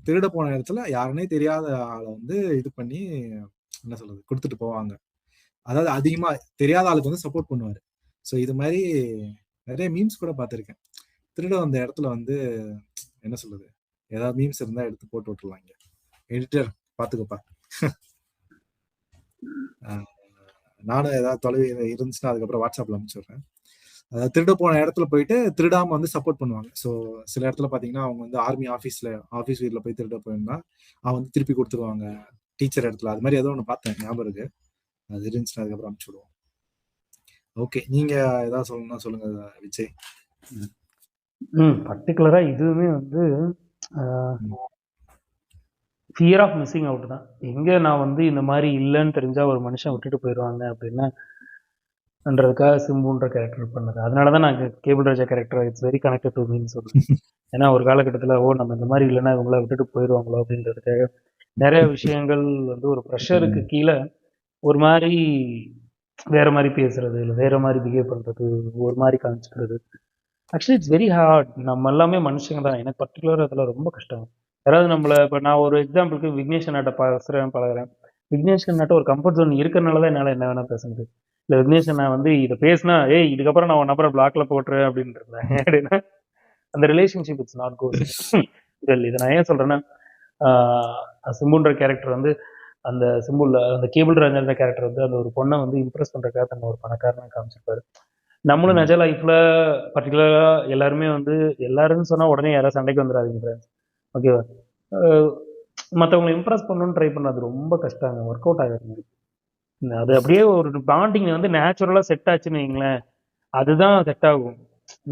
B: திருட போன இடத்துல யாருன்னே தெரியாத ஆளை வந்து இது பண்ணி என்ன சொல்றது கொடுத்துட்டு போவாங்க. அதாவது அதிகமா தெரியாத ஆளுக்கு வந்து சப்போர்ட் பண்ணுவாரு. ஸோ இது மாதிரி நிறைய மீம்ஸ் கூட பார்த்துருக்கேன். திருட வந்த இடத்துல வந்து என்ன சொல்றது, ஏதாவது மீம்ஸ் இருந்தா எடுத்து போட்டு விட்டுருவாங்க. எடிட்டர் பாத்துக்கப்பா. நானும் ஏதாவது தொலைவு இருந்துச்சுன்னா அதுக்கப்புறம் வாட்ஸ்அப்ல அனுப்பிச்சுடுறேன். அதாவது திருட போன இடத்துல போயிட்டு திருடாம வந்து சப்போர்ட் பண்ணுவாங்க. ஸோ சில இடத்துல பாத்தீங்கன்னா அவங்க வந்து ஆர்மி ஆஃபீஸ் வீட்ல போய் திருட போயிருந்தா அவன் வந்து திருப்பி கொடுத்துருவாங்க டீச்சர் இடத்துல. அது மாதிரி ஏதோ ஒன்று பார்த்தேன், ஞாபகம் இருக்கு. அது இருந்துச்சுன்னா அதுக்கப்புறம் அனுப்பிச்சுடுவோம். ஓகே, நீங்க ஏதாவது சொல்லணும்னா சொல்லுங்க விஜய்.
A: பர்டிகுலரா இதுவுமே வந்து ஃபியர் ஆஃப் மிஸ்ஸிங் அவுட் தான். எங்க நான் வந்து இந்த மாதிரி இல்லைன்னு தெரிஞ்சா ஒரு மனுஷன் விட்டுட்டு போயிடுவாங்க அப்படின்னான்றதுக்காக சிம்புன்ற கேரக்டர் பண்ணது. அதனாலதான் நான் cable Raja character it's very connected to மீன்னு சொல்றேன். ஏன்னா ஒரு காலகட்டத்தில் நம்ம இந்த மாதிரி இல்லைன்னா இவங்கள விட்டுட்டு போயிடுவாங்களோ அப்படின்றதுக்காக நிறைய விஷயங்கள் வந்து ஒரு ப்ரெஷருக்கு கீழே ஒரு மாதிரி வேற மாதிரி பேசுறது, இல்லை வேற மாதிரி பிஹேவ் பண்றது, ஒரு மாதிரி காமிச்சுக்கிறது. Actually it's very hard. நம்ம எல்லாமே மனுஷங்க தான். எனக்கு பர்டிகுலராக அதெல்லாம் ரொம்ப கஷ்டம். யாராவது நம்மள இப்போ நான் ஒரு எக்ஸாம்பிளுக்கு விக்னேஷ் அண்ணாட்ட பழகுறேன். விக்னேஷ் அண்ணாட்ட ஒரு கம்ஃபர்ட் ஜோன் இருக்கிறனால தான் என்னால் என்ன வேணா பேச முடியுது. இல்லை விக்னேஷ் அண்ணா வந்து இதை பேசினா ஏய் இதுக்கப்புறம் நான் உன் நம்பரை பிளாக்ல போட்டுறேன் அப்படின்னு இருந்தேன். அப்படின்னா அந்த ரிலேஷன்ஷிப் இட்ஸ் நாட் குட். இதை நான் ஏன் சொல்றேன்னா சிம்புன்ற கேரக்டர் வந்து அந்த சிம்புல அந்த கேபிள் ராஜான்ற கேரக்டர் வந்து அந்த ஒரு பொண்ணை வந்து இம்ப்ரெஸ் பண்றதுக்காக தன்னை ஒரு பணக்காரனை காமிச்சிருப்பாரு. நம்மளும் நிஜ லைஃப்ல பர்டிகுலரா எல்லாருமே வந்து எல்லாருன்னு சொன்னா உடனே யாராவது சண்டைக்கு வந்துடாதீங்க ஃப்ரெண்ட்ஸ். ஓகேவா? மற்றவங்களை இம்ப்ரெஸ் பண்ணணும்னு ட்ரை பண்ணது ரொம்ப கஷ்டங்க, ஒர்க் அவுட் ஆகாது. அது அப்படியே ஒரு பாண்டிங் வந்து நேச்சுரலா செட் ஆச்சுன்னு வைங்களேன், அதுதான் செட் ஆகும்.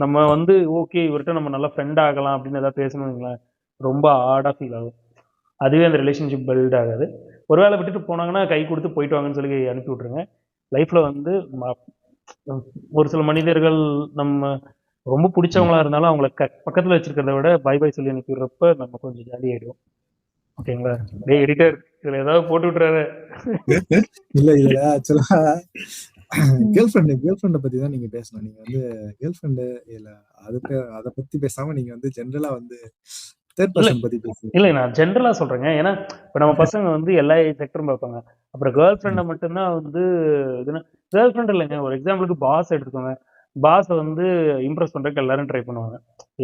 A: நம்ம வந்து ஓகே இவர்கிட்ட நம்ம நல்லா ஃப்ரெண்ட் ஆகலாம் அப்படின்னு ஏதாவது பேசணும் வைங்களேன், ரொம்ப ஹார்டாக ஃபீல் ஆகும். அதுவே அந்த ரிலேஷன்ஷிப் பில்ட் ஆகாது. ஒருவேளை விட்டுட்டு போனாங்கன்னா கை கொடுத்து போயிட்டு வாங்கன்னு சொல்லி அனுப்பி விட்ருங்க. லைஃப்ல வந்து ஒரு சில மனிதர்கள் நம்ம ரொம்ப பிடிச்சவங்களா இருந்தாலும் அவங்கள பக்கத்துல வச்சிருக்கிறத விட பை பை சொல்லி அனுப்பி விடுறப்ப நம்ம கொஞ்சம் ஜாலி ஆயிடுவோம். ஓகேங்களா? டேய் எடிட்டர் இதுல ஏதாவது போட்டு விட்டுறாரு.
B: இல்ல இதுல ஆக்சுவலா கேர்ள் ஃப்ரெண்டை பத்தி தான் நீங்க பேசணும். நீங்க வந்து கேர்ள் ஃப்ரெண்டு இல்ல அதை பத்தி பேசாம நீங்க வந்து ஜென்ரலா வந்து தேர்ட் பர்சன் பத்தி பேசுங்க.
A: இல்லை நான் ஜென்ரலா சொல்றேங்க. ஏன்னா இப்போ நம்ம பசங்க வந்து எல்லா செக்டரும் பார்ப்பாங்க. அப்புறம் கேர்ள் ஃப்ரெண்டை மட்டும்தான் வந்து இதுனா கேர்ள் ஃப்ரெண்ட் இல்லைங்க. ஒரு எக்ஸாம்பிளுக்கு பாஸ் எடுத்துக்கோங்க. பாஸை வந்து இம்ப்ரெஸ் பண்றதுக்கு எல்லாரும் ட்ரை பண்ணுவாங்க.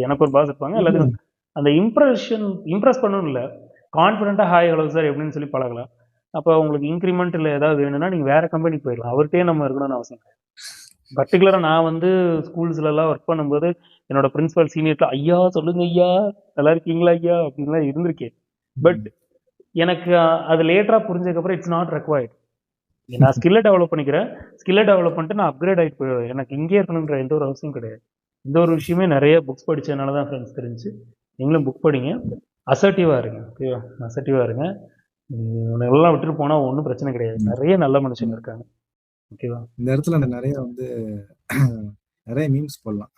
A: எனக்கு ஒரு பாஸ் இருப்பாங்க, எல்லாத்துக்கும் அந்த இம்ப்ரெஸ் பண்ணணும் இல்லை, கான்ஃபிடென்ட்டா ஹாய் ஹலோ சார் எப்படின்னு சொல்லி பழகலாம். அப்போ உங்களுக்கு இன்க்ரிமெண்ட் இல்லை ஏதாவது வேணும்னா நீங்கள் வேற கம்பெனிக்கு போயிடலாம். அவர்கிட்டயே நம்ம இருக்கணும்னு அவசியம் கிடையாது. பர்டிகுலராக நான் வந்து ஸ்கூல்ஸ்லாம் ஒர்க் பண்ணும்போது என்னோட பிரின்சிபல் சீனியர்ல ஐயா சொல்லுங்க ஐயா நல்லா இருக்கீங்களா ஐயா அப்படின்லாம் இருந்திருக்கேன். பட் எனக்கு அது லேட்டரா புரிஞ்சதுக்கப்புறம் இட்ஸ் நாட் ரெக்வயர்ட். நான் ஸ்கில்லை டெவலப் பண்ணிக்கிறேன். ஸ்கில்லை டெவலப் பண்ணிட்டு நான் அப்கிரேட் ஆகிட்டு போயிடுவேன். எனக்கு இங்கே இருக்கணுன்ற எந்த ஒரு அவசியம் கிடையாது. இந்த ஒரு விஷயமே நிறைய புக்ஸ் படித்ததுனால தான் ஃப்ரெண்ட்ஸ் தெரிஞ்சு. நீங்களும் புக் படிங்க, அசர்ட்டிவாக இருங்க. ஓகேவா? அசர்ட்டிவாக இருங்க. எல்லாம் விட்டுட்டு போனால் ஒன்றும் பிரச்சனை கிடையாது. நிறைய நல்ல மனுஷங்க இருக்காங்க. ஓகேவா?
B: இந்த இடத்துல நிறைய வந்து நிறைய மீம்ஸ் போடலாம்.